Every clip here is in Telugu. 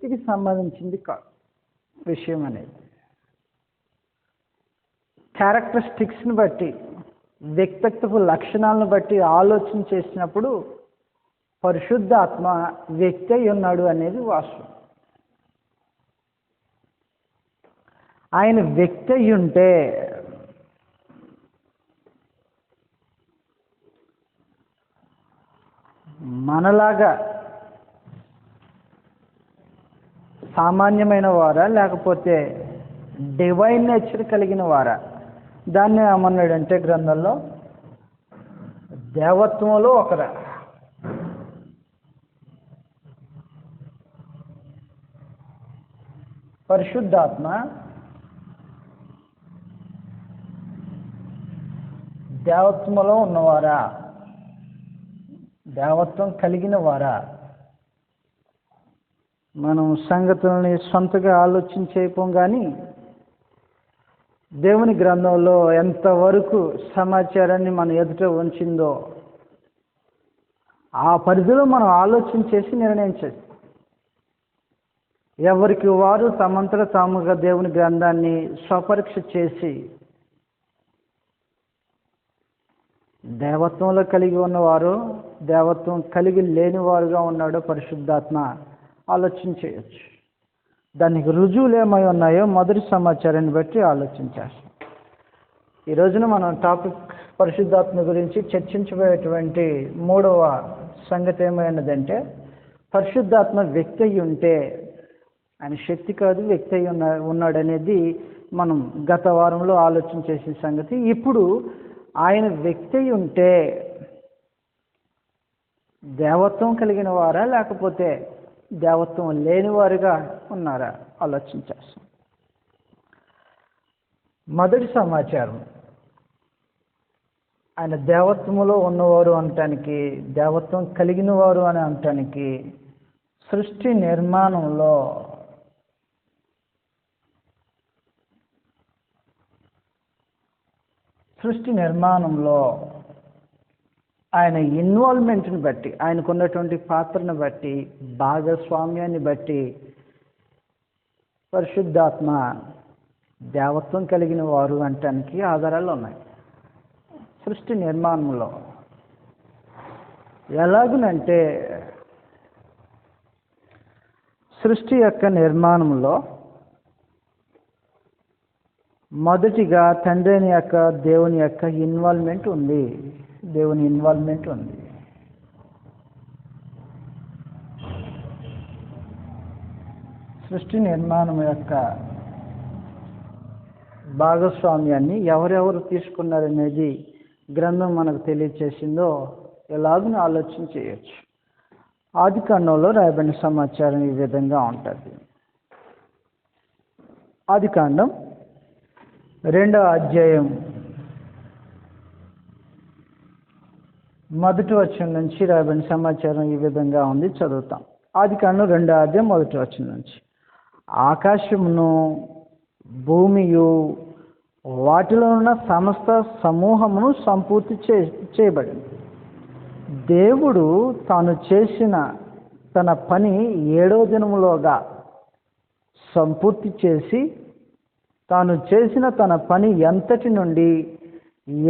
వ్యక్తికి సంబంధించింది కాదు విషయం అనేది. క్యారెక్టరిస్టిక్స్ని బట్టి, వ్యక్తిత్వపు లక్షణాలను బట్టి ఆలోచన చేసినప్పుడు పరిశుద్ధాత్మ వ్యక్తి అయి ఉన్నాడు అనేది వాస్తవం. ఆయన వ్యక్తి అయి ఉంటే మనలాగా సామాన్యమైన వారా లేకపోతే డివైన్ నేచర్ కలిగిన వారా? దాన్ని ఏమన్నాడంటే గ్రంథంలో దేవత్వంలో ఒకరా. పరిశుద్ధాత్మ దేవత్వంలో ఉన్నవారా, దేవత్వం కలిగిన వారా? మనం సంగతులని సొంతగా ఆలోచన చేయపోం, కానీ దేవుని గ్రంథంలో ఎంతవరకు సమాచారాన్ని మన ఎదుట ఉంచిందో ఆ పరిధిలో మనం ఆలోచన చేసి నిర్ణయం చేస్తాం. ఎవరికి వారు తమంతట తాముగా దేవుని గ్రంథాన్ని స్వపరీక్ష చేసి దేవత్వంలో కలిగి ఉన్నవారు, దేవత్వం కలిగి లేనివారుగా ఉన్నాడో పరిశుద్ధాత్మ ఆలోచన చేయొచ్చు. దానికి రుజువులు ఏమై ఉన్నాయో మొదటి సమాచారాన్ని బట్టి ఆలోచన చేస్తాం. ఈ రోజున మనం టాపిక్ పరిశుద్ధాత్మ గురించి చర్చించబోయేటువంటి మూడవ సంగతి ఏమైనదంటే, పరిశుద్ధాత్మ వ్యక్తి అయి ఉంటే, ఆయన శక్తి కాదు వ్యక్తి అయి ఉన్నాడనేది మనం గత వారంలో ఆలోచన చేసిన సంగతి. ఇప్పుడు ఆయన వ్యక్తి అయి ఉంటే దేవత్వం కలిగిన వారా లేకపోతే దేవత్వం లేనివారుగా ఉన్నారా ఆలోచన చేస్తాం. మొదటి సమాచారం, ఆయన దేవత్వములో ఉన్నవారు అనటానికి, దేవత్వం కలిగిన వారు అని అనటానికి సృష్టి నిర్మాణంలో ఆయన ఇన్వాల్వ్మెంట్ని బట్టి, ఆయనకున్నటువంటి పాత్రను బట్టి, భాగస్వామ్యాన్ని బట్టి పరిశుద్ధాత్మ దేవత్వం కలిగిన వారు అనటానికి ఆధారాలు ఉన్నాయి. సృష్టి నిర్మాణంలో ఎలాగునంటే, సృష్టి యొక్క నిర్మాణంలో మొదటిగా తండ్రి యొక్క దేవుని యొక్క ఇన్వాల్వ్మెంట్ ఉంది. దేవుని ఇన్వాల్వ్మెంట్ ఉంది. సృష్టి నిర్మాణం యొక్క భాగస్వామ్యాన్ని ఎవరెవరు తీసుకున్నారనేది గ్రంథం మనకు తెలియచేసిందో ఎలాగని ఆలోచన చేయొచ్చు. ఆదికాండంలో రాయబడిన సమాచారం ఈ విధంగా ఉంటుంది. ఆదికాండం 2వ అధ్యాయం 1వ వచనం నుంచి రాయబడిన సమాచారం ఈ విధంగా ఉంది. చదువుతాం. ఆదికాండం 2వ అధ్యాయం 1వ వచనం నుంచి, ఆకాశమును భూమియు వాటిలో ఉన్న సమస్త సమూహమును సంపూర్తి చేయబడింది. దేవుడు తాను చేసిన తన పని 7వ దినములోగా సంపూర్తి చేసి, తాను చేసిన తన పని ఎంతటి నుండి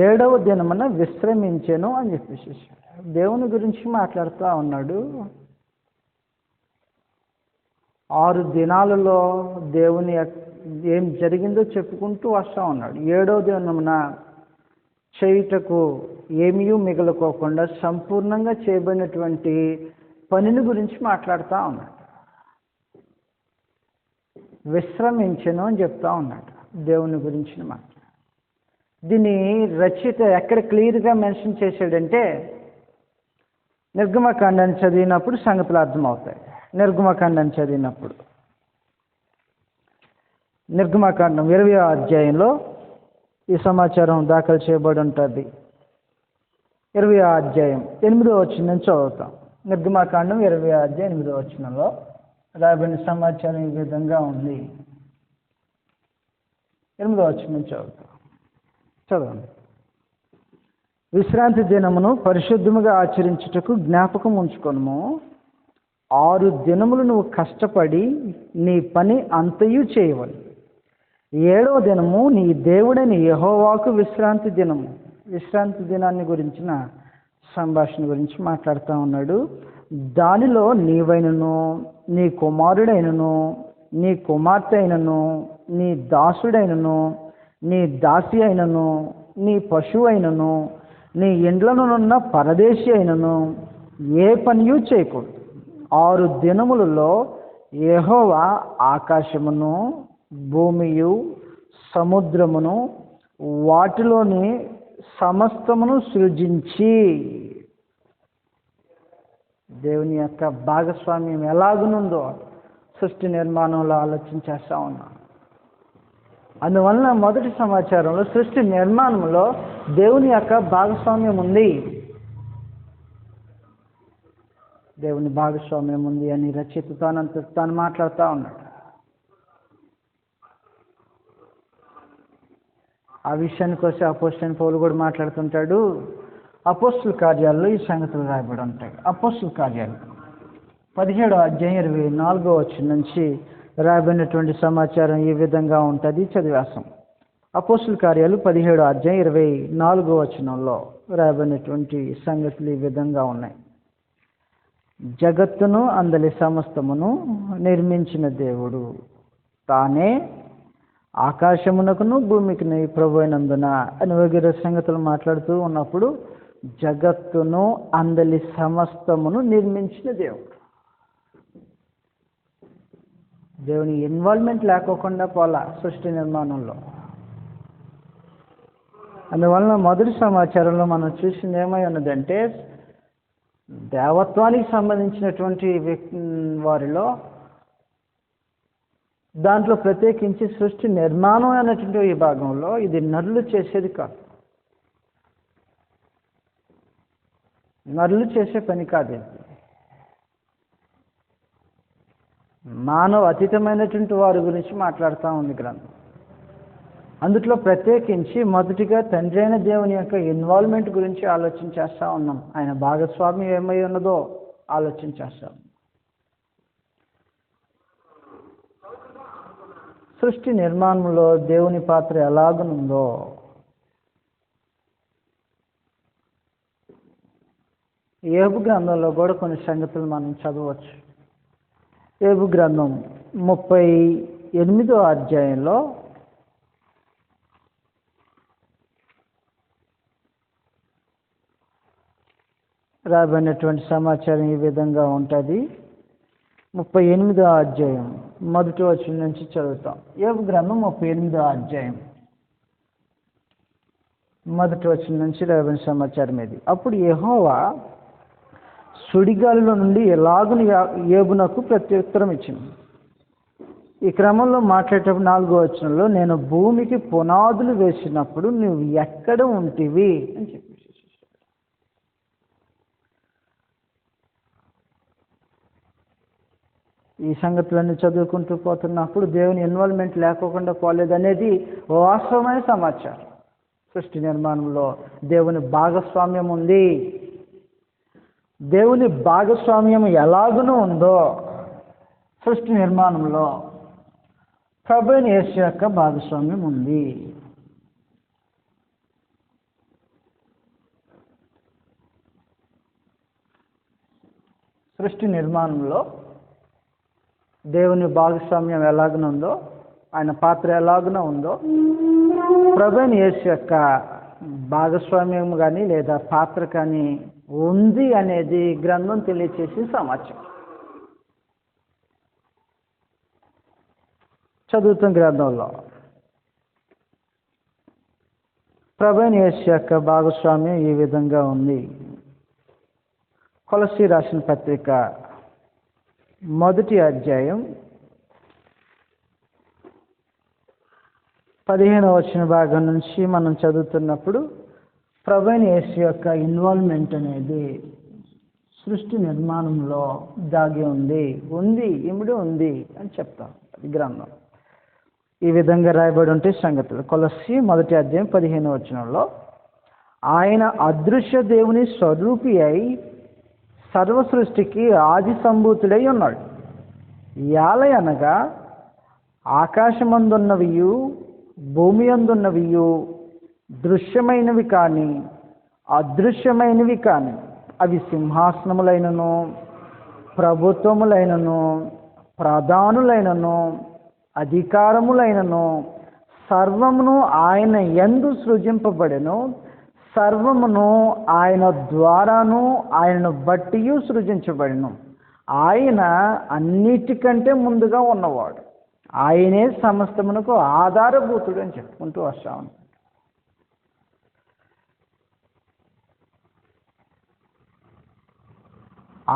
7వ దినమున విశ్రమించెను అని చెప్పేసి దేవుని గురించి మాట్లాడుతూ ఉన్నాడు. 6 దినాలలో దేవుని ఏం జరిగిందో చెప్పుకుంటూ వస్తూ ఉన్నాడు. 7వ దినమున చేయుటకు ఏమీ మిగలుకోకుండా సంపూర్ణంగా చేయబడినటువంటి పనిని గురించి మాట్లాడుతూ ఉన్నాడు. విశ్రమించెను అని చెప్తా ఉన్నాడు దేవుని గురించి మాట్లాడు. దీన్ని రచయిత ఎక్కడ క్లియర్గా మెన్షన్ చేశాడంటే, నిర్గమకాండాన్ని చదివినప్పుడు సంగతులు అర్థమవుతాయి. నిర్గమకాండాన్ని చదివినప్పుడు నిర్గమకాండం 20వ అధ్యాయంలో ఈ సమాచారం దాఖలు చేయబడి ఉంటుంది. 20వ అధ్యాయం 8వ వచనం నుంచి చదువుతాం. నిర్గమకాండం 20వ అధ్యాయం 8వ వచనంలో రాబడిన సమాచారం ఈ విధంగా ఉంది. 8వ వచనం నుంచి చదవండి. విశ్రాంతి దినమును పరిశుద్ధముగా ఆచరించుటకు జ్ఞాపకం ఉంచుకొనుము. 6 దినములు నువ్వు కష్టపడి నీ పని అంతయు చేయవాలి. 7వ దినము నీ దేవుడైన యెహోవాకు విశ్రాంతి దినము. విశ్రాంతి దినాన్ని గురించిన సంభాషణ గురించి మాట్లాడుతూ ఉన్నాడు. దానిలో నీవైనను, నీ కుమారుడైనను, నీ కుమార్తె అయినను, నీ దాసుడైనను, నీ దాసి అయినను, నీ పశువు అయినను, నీ ఇండ్లనున్న పరదేశి అయినను ఏ పనియూ చేయకూడదు. 6 దినములలో యెహోవా ఆకాశమును, భూమియు, సముద్రమును, వాటిలోని సమస్తమును సృజించి, దేవుని యొక్క భాగస్వామ్యం ఎలాగునుందో సృష్టి నిర్మాణంలో ఆలోచించేస్తా ఉన్నా. అందువలన మొదటి సమాచారంలో సృష్టి నిర్మాణంలో దేవుని యొక్క భాగస్వామ్యం ఉంది. దేవుని భాగస్వామ్యం ఉంది అని రచయిత తాను మాట్లాడుతూ ఉన్నాడు. ఆ విషయానికి వస్తే అపోస్తలుడైన పౌలు కూడా మాట్లాడుతుంటాడు. అపోస్తలుల కార్యాల్లో ఈ సంగతులు రాయబడి ఉంటాయి. అపోస్తలుల కార్యాలు 17వ అధ్యాయం 24వ వచనం నుంచి రాయబడినటువంటి సమాచారం ఈ విధంగా ఉంటుంది. చదివేస్తాం. అపోస్తలుల కార్యాలు 17వ అధ్యాయం 24వ వచనంలో రాయబడినటువంటి సంగతులు ఈ విధంగా ఉన్నాయి. జగత్తును అందలి సమస్తమును నిర్మించిన దేవుడు తానే ఆకాశమునకును భూమికిని ప్రభు అయినందున అని వగైరా సంగతులు మాట్లాడుతూ ఉన్నప్పుడు జగత్తును అందలి సమస్తమును నిర్మించిన దేవుడు. దేవుని ఇన్వాల్వ్మెంట్ లేకోకుండా పోలా సృష్టి నిర్మాణంలో. అందువలన మొదటి సమాచారంలో మనం చూసింది ఏమై ఉన్నదంటే దేవత్వానికి సంబంధించినటువంటి వారిలో దాంట్లో ప్రత్యేకించి సృష్టి నిర్మాణం అనేటువంటి ఈ భాగంలో ఇది నరులు చేసేది కాదు. నరులు చేసే పని కాదు. మానవ అతీతమైనటువంటి వారి గురించి మాట్లాడుతూ ఉంది గ్రంథం. అందుట్లో ప్రత్యేకించి మొదటిగా తండ్రి అయిన దేవుని యొక్క ఇన్వాల్వ్మెంట్ గురించి ఆలోచించేస్తూ ఉన్నాం. ఆయన భాగస్వామ్యం ఏమై ఉన్నదో ఆలోచించేస్తాం. సృష్టి నిర్మాణంలో దేవుని పాత్ర ఎలాగునుందో యోబు గ్రంథంలో కూడా కొన్ని సంగతులు మనం చదవచ్చు. యోబు గ్రంథం 38వ అధ్యాయంలో రాబడినటువంటి సమాచారం ఈ విధంగా ఉంటుంది. 38వ అధ్యాయం మొదటి వచనం నుంచి చదువుతాం. యోబు గ్రంథం 38వ అధ్యాయం మొదటి వచనం నుంచి రాబడిన సమాచారం ఇది. అప్పుడు యెహోవా సుడిగాలిలో నుండి ఎలాగున యోబునకు ప్రత్యుత్తరం ఇచ్చింది. ఈ క్రమంలో మాట్లాడేటప్పుడు 4వ వచనంలో నేను భూమికి పునాదులు వేసినప్పుడు నువ్వు ఎక్కడ ఉంటివి అని చెప్పి ఈ సంగతులన్నీ చదువుకుంటూ పోతున్నప్పుడు దేవుని ఇన్వాల్వ్మెంట్ లేకోకుండా పోలేదనేది వాస్తవమైన సమాచారం. సృష్టి నిర్మాణంలో దేవుని భాగస్వామ్యం ఉంది. దేవుని భాగస్వామ్యం ఎలాగునూ ఉందో సృష్టి నిర్మాణంలో ప్రభువైన యేసు యొక్క భాగస్వామ్యం ఉంది. సృష్టి నిర్మాణంలో దేవుని భాగస్వామ్యం ఎలాగునుందో, ఆయన పాత్ర ఎలాగున ఉందో ప్రభువైన యేసు యొక్క భాగస్వామ్యం కానీ లేదా పాత్ర కానీ ఉంది అనేది గ్రంథం తెలియచేసే సమాచారం. చదువుతున్న గ్రంథంలో ప్రభువైన యేసు యొక్క భాగస్వామ్యం ఈ విధంగా ఉంది. కొలస్సీ రాసిన పత్రిక 1వ అధ్యాయం 15వ వచన భాగం నుంచి మనం చదువుతున్నప్పుడు ప్రభువైన యేసు యొక్క ఇన్వాల్వ్మెంట్ అనేది సృష్టి నిర్మాణంలో దాగి ఇమిడి ఉంది అని చెప్తాం. అది గ్రంథం ఈ విధంగా రాయబడి ఉంటే సంగతులు. కొలస్సీ 1వ అధ్యాయం 15వ వచనంలో ఆయన అదృశ్య దేవుని స్వరూపి అయి సర్వ సృష్టికి ఆది సంభూతుడై ఉన్నాడు. ఎలా అనగా ఆకాశమందున్నవియు భూమి అందున్నవియు దృశ్యమైనవి కానీ అదృశ్యమైనవి కానీ, అవి సింహాసనములైనను ప్రభుత్వములైనను ప్రధానులైనను అధికారములైనను సర్వమును ఆయన యందు సృజింపబడెను. సర్వమును ఆయన ద్వారాను ఆయనను బట్టి సృజించబడెను. ఆయన అన్నిటికంటే ముందుగా ఉన్నవాడు, ఆయనే సమస్తమునకు ఆధారభూతుడు అని చెప్పుకుంటూ వస్తాము.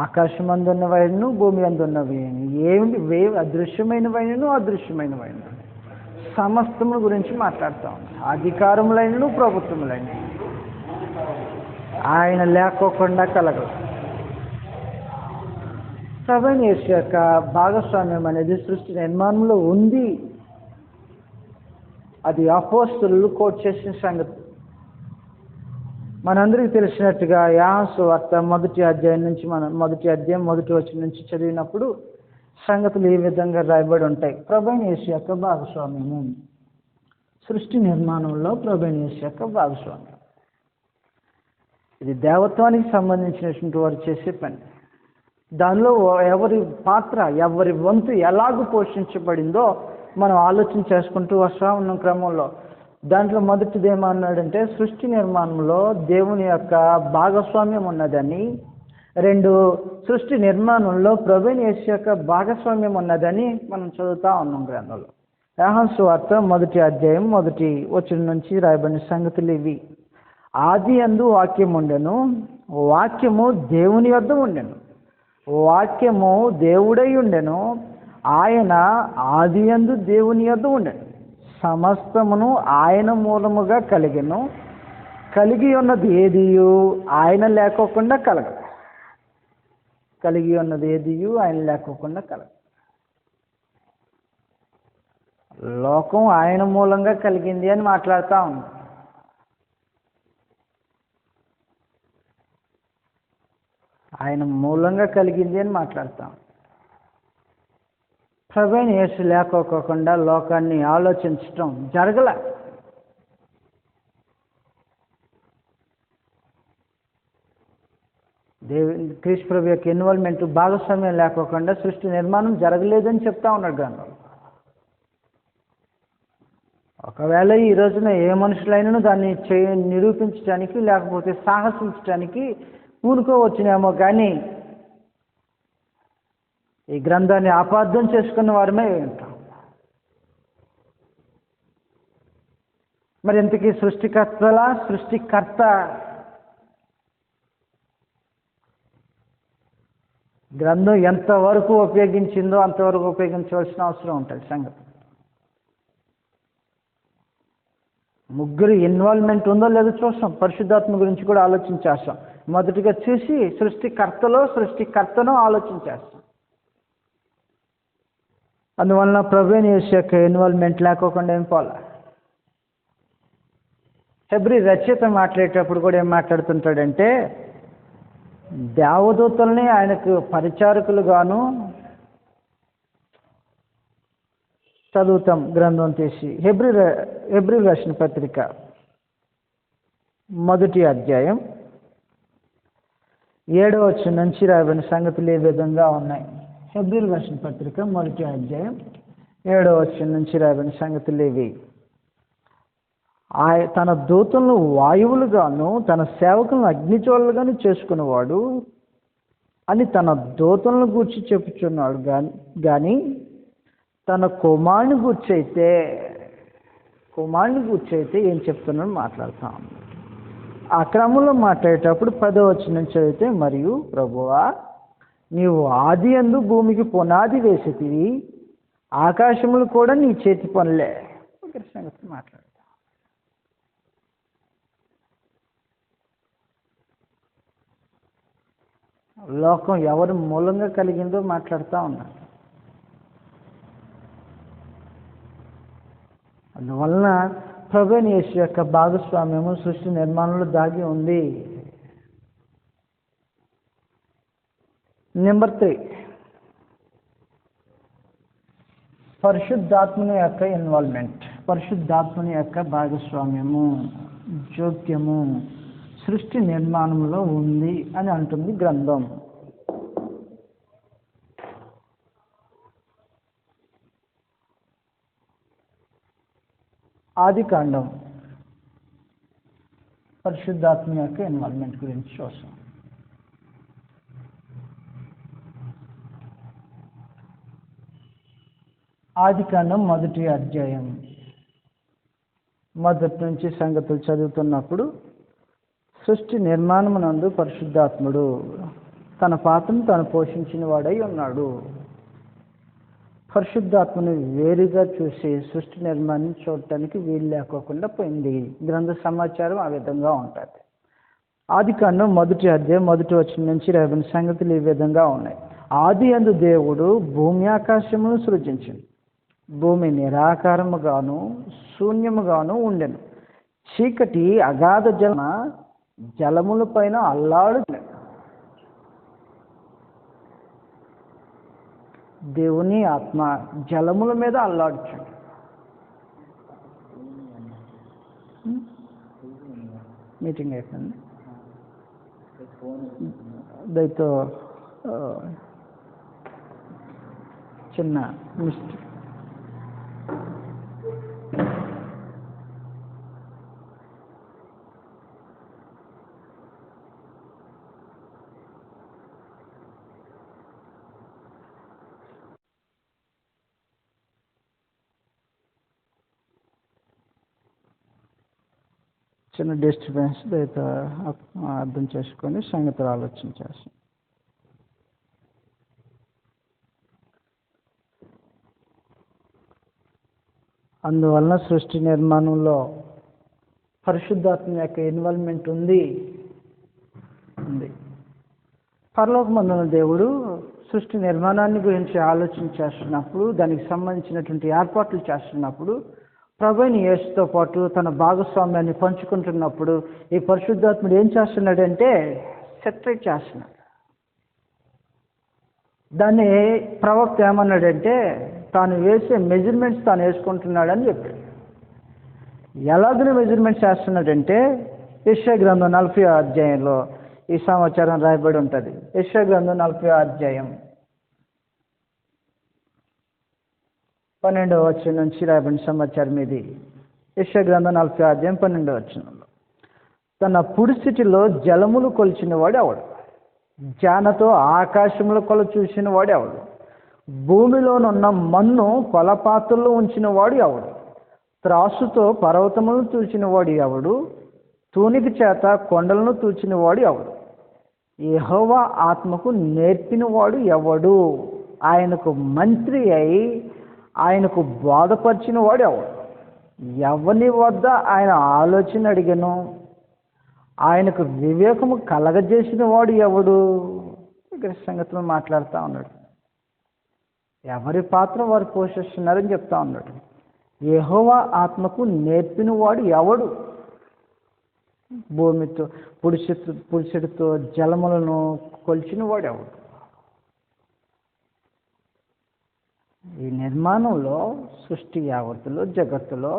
ఆకాశం అందున్నవైనను భూమి అందున్నవి ఏమి అదృశ్యమైనవైనను అదృశ్యమైనవైనను సమస్తముల గురించి మాట్లాడుతూ ఉన్నాం. అధికారములైనను ప్రభుత్వములైనను ఆయన లేకోకుండా కలగదు. ప్రభువైన యేసు యొక్క భాగస్వామ్యం అనేది సృష్టి నిర్మాణంలో ఉంది. అది అపోస్తలులు కోట్ చేసిన సంగతి. మనందరికీ తెలిసినట్టుగా యోహాను సువార్త మొదటి అధ్యాయం నుంచి మొదటి వచనం నుంచి చదివినప్పుడు సంగతులు ఈ విధంగా రాయబడి ఉంటాయి. ప్రభువైన యేసు యొక్క భాగస్వామ్యము, సృష్టి నిర్మాణంలో ప్రభువైన యేసు యొక్క భాగస్వామ్యం. ఇది దేవత్వానికి సంబంధించినటువంటి వారు చేసే పని. దానిలో ఎవరి పాత్ర, ఎవరి వంతు ఎలాగూ పోషించబడిందో మనం ఆలోచన చేసుకుంటూ వస్తూ ఉన్న క్రమంలో దాంట్లో మొదటిది ఏమన్నాడంటే సృష్టి నిర్మాణంలో దేవుని యొక్క భాగస్వామ్యం ఉన్నదని, 2 సృష్టి నిర్మాణంలో ప్రభువైన యేసు యొక్క భాగస్వామ్యం ఉన్నదని మనం చదువుతూ ఉన్నాం గ్రంథంలో. యోహాను సువార్త మొదటి అధ్యాయం మొదటి వచనం నుంచి రాయబడిన సంగతులు ఇవి. ఆది యందు వాక్యం ఉండెను, వాక్యము దేవుని యొద్ద ఉండెను, వాక్యము దేవుడై ఉండెను, ఆయన ఆది యందు దేవుని యొద్ద ఉండెను, సమస్తమును ఆయన మూలముగా కలిగెను, కలిగి ఉన్నది ఏదియు ఆయన లేకోకుండా కలగదు. కలిగి ఉన్నది ఏదియు ఆయన లేకోకుండా కలగదు. లోకం ఆయన మూలంగా కలిగింది అని మాట్లాడుతూ ఉంది. ఆయన మూలంగా కలిగింది అని మాట్లాడతాం. ప్రభువైన యేసు లేకోకుండా లోకాన్ని ఆలోచించటం జరగల. క్రీస్తు ప్రభు యొక్క ఇన్వాల్వ్మెంట్, భాగస్వామ్యం లేకోకుండా సృష్టి నిర్మాణం జరగలేదని చెప్తా ఉన్నాడు గ్రంథం. ఒకవేళ ఈ రోజున ఏ మనుషులైనా దాన్ని నిరూపించడానికి లేకపోతే సాహసించడానికి పూనుకోవచ్చునేమో, కానీ ఈ గ్రంథాన్ని అపార్థం చేసుకున్న వారమే ఉంటాం. మరి ఇంతకీ సృష్టికర్త గ్రంథం ఎంతవరకు ఉపయోగించిందో అంతవరకు ఉపయోగించవలసిన అవసరం ఉంటుంది. సంగతి ముగ్గురు ఇన్వాల్వ్మెంట్ ఉందో లేదో చూస్తాం. పరిశుద్ధాత్మ గురించి కూడా ఆలోచించేస్తాం. మొదటిగా చూసి సృష్టికర్తను ఆలోచించేస్తాం. అందువలన ప్రభువైన యేసు యొక్క ఇన్వాల్వ్మెంట్ లేకోకుండా ఏం పోలా. హెబ్రీ రచయిత మాట్లాడేటప్పుడు కూడా ఏం మాట్లాడుతుంటాడంటే దేవదూతల్ని ఆయనకు పరిచారకులుగాను చదువుతాం గ్రంథం తీసి. హెబ్రీ రాసిన పత్రిక మొదటి అధ్యాయం 7వ వచనం నుంచి రాయబడిన సంగతులు ఏ విధంగా ఉన్నాయి. హెబ్రీ రాసిన పత్రిక మొదటి అధ్యాయం 7వ వచనం నుంచి రాయబడిన సంగతులు ఇవి. తన దూతలను వాయువులుగాను తన సేవకులను అగ్నిజ్వాలలుగాను చేసుకునేవాడు అని తన దూతలను గూర్చి చెప్పుచున్నాడు. కానీ తన కుమారుని గూర్చి అయితే ఏం చెప్తున్నాడు మాట్లాడతాం. ఆ క్రమంలో మాట్లాడేటప్పుడు 10వ వచనం చదివితే, మరియు ప్రభువా నీవు ఆది యందు భూమికి పునాది వేసితివి, ఆకాశములు కూడా నీ చేతి పనులే. ఒక సంగతి మాట్లాడతాం. లోకం ఎవరి మూలంగా కలిగిందో మాట్లాడుతూ ఉన్నా. అందువలన ప్రభువైన యేసు యొక్క భాగస్వామ్యము సృష్టి నిర్మాణంలో దాగి ఉంది. నెంబర్ 3, పరిశుద్ధాత్మని యొక్క ఇన్వాల్వ్మెంట్, పరిశుద్ధాత్మని యొక్క భాగస్వామ్యము, జోక్యము సృష్టి నిర్మాణంలో ఉంది అని అంటుంది గ్రంథం. ఆదికాండం పరిశుద్ధాత్మ యొక్క ఇన్వాల్వ్మెంట్ గురించి చూస్తాం. ఆదికాండం 1వ అధ్యాయం మొదటి నుంచి సంగతులు చదువుతున్నప్పుడు సృష్టి నిర్మాణమునందు పరిశుద్ధాత్ముడు తన పాత్రను తాను పోషించిన వాడై ఉన్నాడు. పరిశుద్ధాత్మను వేరుగా చూసి సృష్టి నిర్మాణం చూడటానికి వీలు లేకోకుండా పోయింది. గ్రంథ సమాచారం ఆ విధంగా ఉంటుంది. ఆదికాండం 1వ అధ్యాయం 1వ వచనం నుంచి రాబడిన సంగతులు ఈ విధంగా ఉన్నాయి. ఆది యందు దేవుడు భూమి ఆకాశమును సృజించింది. భూమి నిరాకారముగాను శూన్యముగాను ఉండెను. చీకటి అగాధ జలముల పైన అల్లాడు. దేవుని ఆత్మ జలముల మీద అల్లాడుచుంది. మీటింగ్ అయిపోయింది. దయతో చిన్న మిస్టేక్. చిన్న డిస్టర్బెన్స్, దయతో అర్థం చేసుకొని సంగతులు ఆలోచించేస్తాం. అందువలన సృష్టి నిర్మాణంలో పరిశుద్ధాత్మ యొక్క ఇన్వాల్వ్మెంట్ ఉంది. పరలోకమందున దేవుడు సృష్టి నిర్మాణాన్ని గురించి ఆలోచన చేస్తున్నప్పుడు, దానికి సంబంధించినటువంటి ఏర్పాట్లు చేస్తున్నప్పుడు, ప్రభువైన యేసుతో పాటు తన భాగస్వామ్యాన్ని పంచుకుంటున్నప్పుడు ఈ పరిశుద్ధాత్ముడు ఏం చేస్తున్నాడంటే సెపరేట్ చేస్తున్నాడు. దాన్ని ప్రవక్త ఏమన్నాడంటే తాను వేసే మెజర్మెంట్స్ తాను వేసుకుంటున్నాడని చెప్పాడు. ఎలాగనే మెజర్మెంట్స్ చేస్తున్నాడంటే యెషయా గ్రంథం 40వ అధ్యాయంలో ఈ సమాచారం రాయబడి ఉంటుంది. యెషయా గ్రంథం 40వ అధ్యాయం 12వ వచనం నుంచి రాయబడిన సమాచారం ఇది. యెషయా గ్రంథం 40వ అధ్యాయం 12వ వచనంలో, తన పుడిసిటిలో జలములు కొలిచిన వాడు ఎవడు? జానతో ఆకాశంలో కొల చూసిన వాడు ఎవడు? భూమిలోనున్న మన్ను కొలపాత్రలో ఉంచిన వాడు ఎవడు? త్రాసుతో పర్వతములను తూచిన వాడు ఎవడు? తూనిక చేత కొండలను తూచిన వాడు ఎవడు? యెహోవా ఆత్మకు నేర్పిన వాడు ఎవడు? ఆయనకు మంత్రి అయి ఆయనకు బోధపరిచిన వాడు ఎవడు? ఎవని వద్ద ఆయన ఆలోచన అడిగను? ఆయనకు వివేకము కలగజేసిన వాడు ఎవడు? ఇక్కడ సంగతులు మాట్లాడుతూ ఉన్నాడు. ఎవరి పాత్ర వారు పోషిస్తున్నారని చెప్తా ఉన్నాడు. యెహోవా ఆత్మకు నేర్పిన వాడు ఎవడు? భూమితో పుడిసెడితో జలములను కొలిచిన వాడు ఎవడు? ఈ నిర్మాణంలో సృష్టి యావత్తులో జగత్తులో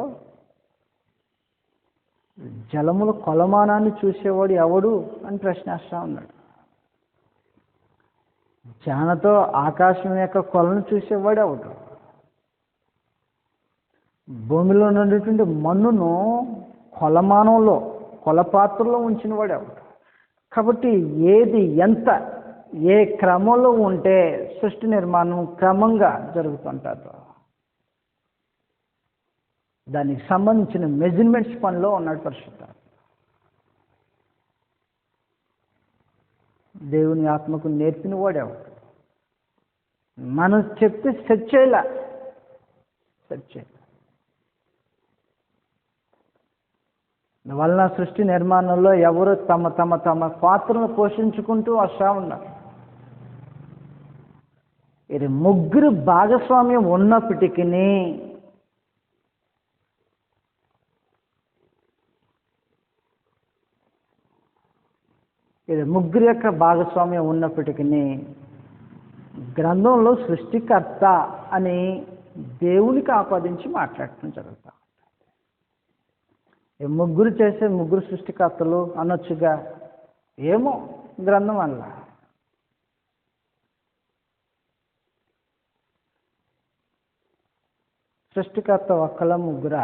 జలముల కొలమానాన్ని చూసేవాడు ఎవడు అని ప్రశ్నిస్తూ ఉన్నాడు. జానతో ఆకాశం యొక్క కొలను చూసేవాడు ఎవడు? భూమిలో ఉన్నటువంటి మన్నును కొలమానంలో కొలపాత్రలో ఉంచిన వాడు ఎవడు? కాబట్టి ఏది ఎంత ఏ క్రమంలో ఉంటే సృష్టి నిర్మాణం క్రమంగా జరుగుతుంటుందో దానికి సంబంధించిన మెజర్మెంట్స్ పనిలో ఉన్నాడు పరిశుద్ధాత్మ. దేవుని ఆత్మకు నేర్పిన వాడేవాడు. మనం చెప్తే సెట్ చేయాల. వలన సృష్టి నిర్మాణంలో ఎవరు తమ తమ తమ పాత్రను పోషించుకుంటూ వస్తూ ఉన్నారు. ఇది ముగ్గురు భాగస్వామ్యం ఉన్నప్పటికీ ముగ్గురు యొక్క భాగస్వామ్యం ఉన్నప్పటికీ గ్రంథంలో సృష్టికర్త అని దేవునికి ఆపాదించి మాట్లాడటం జరుగుతాం. ముగ్గురు చేసే ముగ్గురు సృష్టికర్తలు అనొచ్చుగా, ఏమో గ్రంథం వల్ల. సృష్టికర్త ఒక్కల ముగ్గుర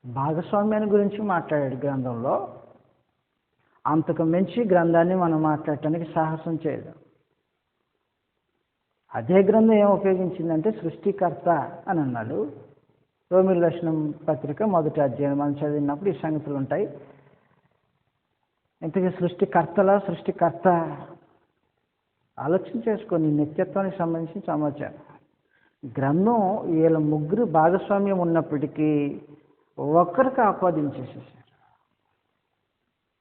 భాగస్వామ్యాన్ని గురించి మాట్లాడాడు గ్రంథంలో. అంతకు మించి గ్రంథాన్ని మనం మాట్లాడటానికి సాహసం చేయదు. అదే గ్రంథం ఏం ఉపయోగించిందంటే సృష్టికర్త అని అన్నాడు. రోమిల దర్శనం పత్రిక 1వ అధ్యాయం మనం చదివినప్పుడు ఈ సంగతులు ఉంటాయి. ఇంతకీ సృష్టికర్త ఆలోచన చేసుకొని నిత్యత్వానికి సంబంధించిన సమాచారం. గ్రంథం వీళ్ళ ముగ్గురు భాగస్వామ్యం ఉన్నప్పటికీ ఒక్కరికి ఆపాదించేసేసారు.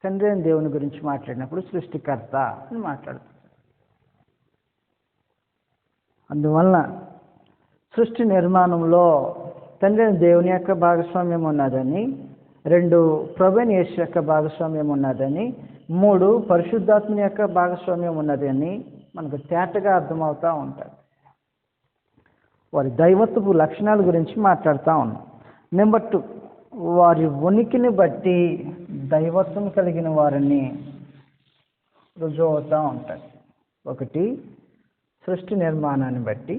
తండ్రి అయిన దేవుని గురించి మాట్లాడినప్పుడు సృష్టికర్త అని మాట్లాడుతారు. అందువలన సృష్టి నిర్మాణంలో తండ్రి అయిన దేవుని యొక్క భాగస్వామ్యం ఉన్నదని, 2 ప్రభువైన యేసు యొక్క భాగస్వామ్యం ఉన్నదని, 3 పరిశుద్ధాత్మ యొక్క భాగస్వామ్యం ఉన్నదని మనకు తేటగా అర్థమవుతూ ఉంటుంది. వారి దైవత్వపు లక్షణాల గురించి మాట్లాడుతూ ఉన్నాం. నెంబర్ 2, వారి ఉనికిని బట్టి దైవత్వం కలిగిన వారిని రుజువు అవుతూ ఉంటాయి. 1 సృష్టి నిర్మాణాన్ని బట్టి,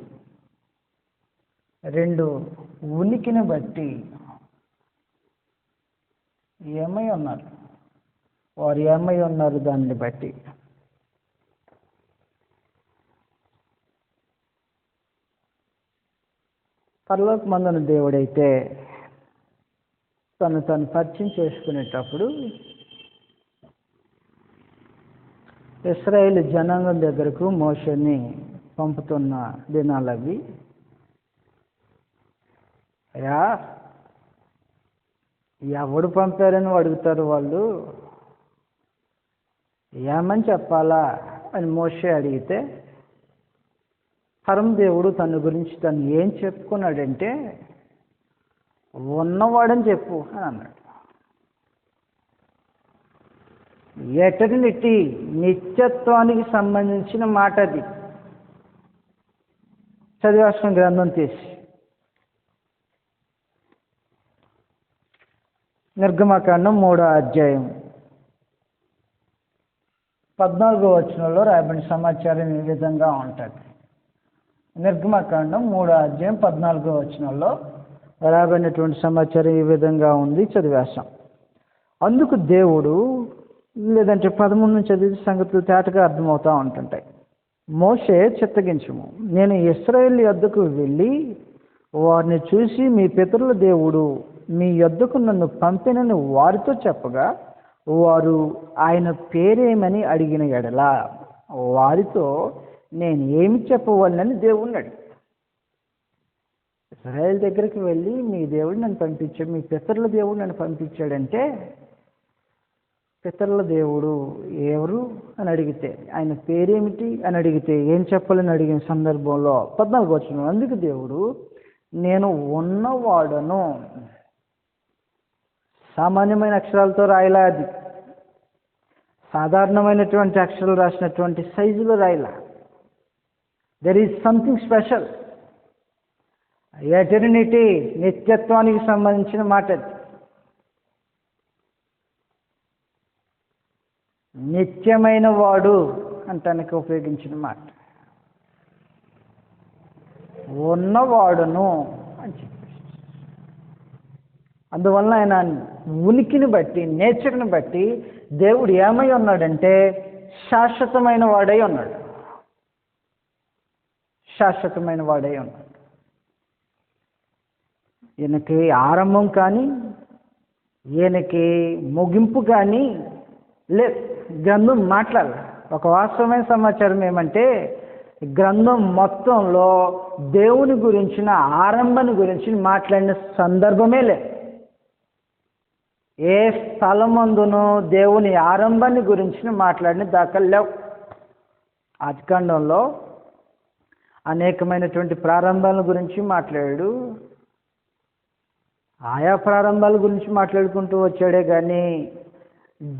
2 ఉనికిని బట్టి ఏమై ఉన్నారు, వారు ఏమై ఉన్నారు దాన్ని బట్టి. పరలోకమందున దేవుడైతే తను పరిచయం చేసుకునేటప్పుడు ఇశ్రాయేలు జనాంగం దగ్గరకు మోషేని పంపుతున్న దినాలవి. అయ్యా, ఎవడు పంపారని అడుగుతారు వాళ్ళు, ఏమని చెప్పాలా అని మోషే అడిగితే, పరమదేవుడు తన గురించి తను ఏం చెప్పుకున్నాడంటే ఉన్నవాడని చెప్పు అని అన్నాడు. ఎటర్నిటీ, నిత్యత్వానికి సంబంధించిన మాట అది. చదివేస్తాం గ్రంథం తీసి. నిర్గమకాండం 3వ అధ్యాయం 14వ వచనంలో రాయబడిన సమాచారం ఈ విధంగా ఉంటుంది. నిర్గమకాండం 3వ అధ్యాయం 14వ వచనంలో రాబడినటువంటి సమాచారం ఈ విధంగా ఉంది. చదివేస్తాం. అందుకు దేవుడు, లేదంటే 13 నుంచి చదివి సంగతులు తేటగా అర్థమవుతూ ఉంటుంటాయి. మోషే చిత్తగించుము, నేను ఇశ్రాయేలు యొద్దకు వెళ్ళి వారిని చూసి మీ పితరుల దేవుడు మీ యొద్దకు నన్ను పంపినని వారితో చెప్పగా, వారు ఆయన పేరేమని అడిగిన ఎడల వారితో నేను ఏమి చెప్పవలనని దేవుణ్ణి అడిగాడు. ఇశ్రాయేల్ దగ్గరికి వెళ్ళి మీ దేవుడు నన్ను పంపించాడు, మీ పితరుల దేవుడు నన్ను పంపించాడంటే, పితరుల దేవుడు ఎవరు అని అడిగితే, ఆయన పేరేమిటి అని అడిగితే ఏం చెప్పాలని అడిగిన సందర్భంలో 14వ వచనం, అందుకు దేవుడు నేను ఉన్నవాడను. సామాన్యమైన అక్షరాలతో రాయలా, అది సాధారణమైనటువంటి అక్షరాలు రాసినటువంటి సైజులో రాయలా. There is something special. Eternity, నిత్యత్వానికి సంబంధించిన మాట అది. నిత్యమైన వాడు అంటానికి ఉపయోగించిన మాట. ఉన్నవాడును అని చెప్పి, అందువలన ఆయన ఉనికిని బట్టి, నేచర్ని బట్టి దేవుడు ఏమై ఉన్నాడంటే శాశ్వతమైన వాడై ఉన్నాడు. శాశ్వతమైన వాడై ఉన్నాడు. ఈయనకి ఆరంభం కానీ ఈయనకి ముగింపు కానీ లేదు. గ్రంథం మాట్లాడాలి. ఒక వాస్తవమైన సమాచారం ఏమంటే, గ్రంథం మొత్తంలో దేవుని గురించిన ఆరంభాన్ని గురించి మాట్లాడిన సందర్భమే లేదు. ఏ స్థలమందునో దేవుని ఆరంభాన్ని గురించి మాట్లాడిన దాఖలు లేవు. ఆదికాండంలో అనేకమైనటువంటి ప్రారంభాల గురించి మాట్లాడాడు. ఆయా ప్రారంభాల గురించి మాట్లాడుకుంటూ వచ్చాడే కానీ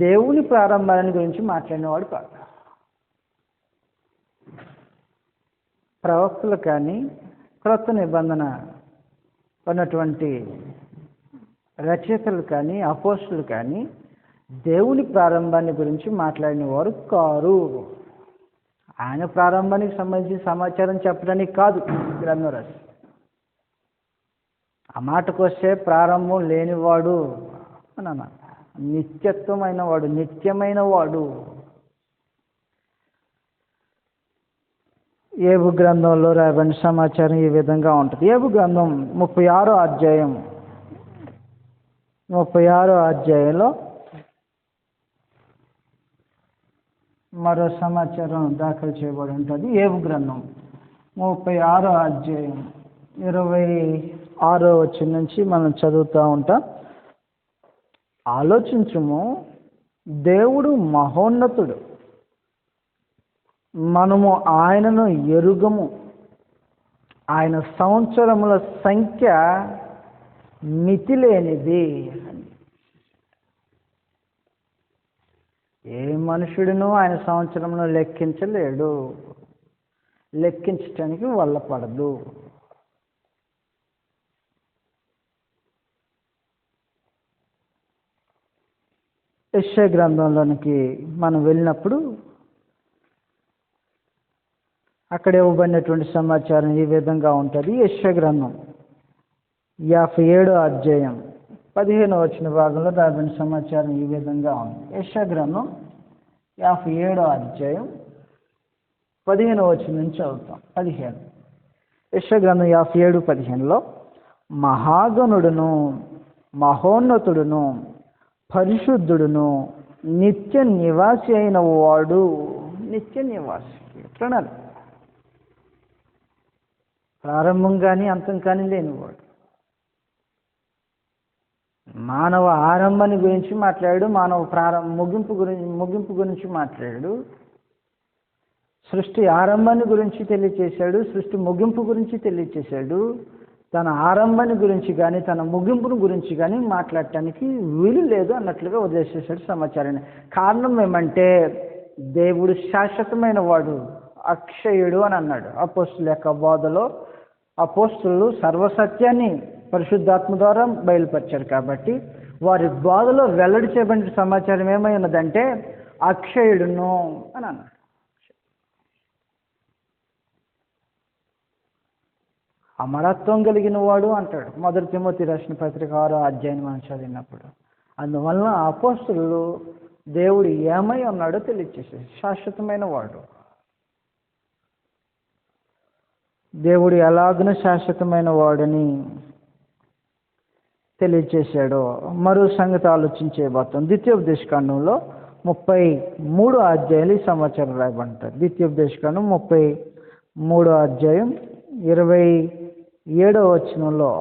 దేవుని ప్రారంభాలని గురించి మాట్లాడినవాడు కాదు. ప్రవక్తలు కానీ క్రొత్త నిబంధన ఉన్నటువంటి రచయితలు కానీ అపోస్తులు కానీ దేవుని ప్రారంభాన్ని గురించి మాట్లాడిన వారు కారు. ఆయన ప్రారంభానికి సంబంధించిన సమాచారం చెప్పడానికి కాదు గ్రంథం రాసి. ఆ మాటకు వస్తే ప్రారంభం లేనివాడు అని అన్నాను. నిత్యత్వమైన వాడు, నిత్యమైన వాడు. ఏబు గ్రంథంలో రాయబడిన సమాచారం ఈ విధంగా ఉంటుంది. ఏబు గ్రంథం 36వ అధ్యాయం 36వ అధ్యాయంలో మరో సమాచారం దాఖలు చేయబడి ఉంటుంది. ఏబు గ్రంథం 36వ అధ్యాయం 26వ వచనం నుంచి మనం చదువుతూ ఉంటాం. ఆలోచించుము, దేవుడు మహోన్నతుడు, మనము ఆయనను ఎరుగము, ఆయన సంవత్సరముల సంఖ్య మితిలేనిది. ఏ మనుషుడును ఆయన సంవత్సరంలో లెక్కించలేడు, లెక్కించటానికి వల్లపడదు. యెషయా గ్రంథంలోనికి మనం వెళ్ళినప్పుడు అక్కడ ఇవ్వబడినటువంటి సమాచారం ఈ విధంగా ఉంటుంది. యెషయా గ్రంథం 57వ అధ్యాయం 15వ వచన భాగంలో రాబడిన సమాచారం ఈ విధంగా ఉంది. యెషయా గ్రంథం 57వ అధ్యాయం 15వ వచనం నుంచి చదువుతాం. 15 యెషయా గ్రంథం 57:15లో మహాగణుడును, మహోన్నతుడును, పరిశుద్ధుడును, నిత్య నివాసి అయిన వాడు. నిత్య నివాసి ఎట్లనాలి? ప్రారంభం కానీ అంతం కానీ లేనివాడు. మానవ ఆరంభాన్ని గురించి మాట్లాడాడు, మానవ ముగింపు గురించి మాట్లాడాడు, సృష్టి ఆరంభాన్ని గురించి తెలియచేశాడు, సృష్టి ముగింపు గురించి తెలియచేశాడు. తన ఆరంభాన్ని గురించి కానీ తన ముగింపును గురించి కానీ మాట్లాడటానికి వీలు లేదు అన్నట్లుగా వదిలేసేసాడు సమాచారాన్ని. కారణం ఏమంటే దేవుడు శాశ్వతమైన వాడు, అక్షయుడు అని అన్నాడు. అపోస్తుల యొక్క బోధలో అపోస్తులు సర్వసత్యాన్ని పరిశుద్ధాత్మ ద్వారా బయలుపరిచారు కాబట్టి వారి బోధలో వెల్లడి చేయబడిన సమాచారం ఏమై ఉన్నదంటే అక్షయుడును అని అన్నాడు. అమరత్వం కలిగిన వాడు అంటాడు. 1 తిమోతి రాసిన పత్రిక 6వ అధ్యాయం మనం చదివినప్పుడు. అందువలన అపోస్తులు దేవుడు ఏమై ఉన్నాడో తెలియచేసాడు. శాశ్వతమైన వాడు. దేవుడు ఎలాగున శాశ్వతమైన వాడని తెలియచేశాడో మరో సంగతి ఆలోచించేయబోతాం. ద్వితీయోపదేశకాండంలో 33వ అధ్యాయంలో ఈ సమాచారం రాయబడతారు. ద్వితీయోపదేశకాండం 33వ అధ్యాయం 27వ వచనంలో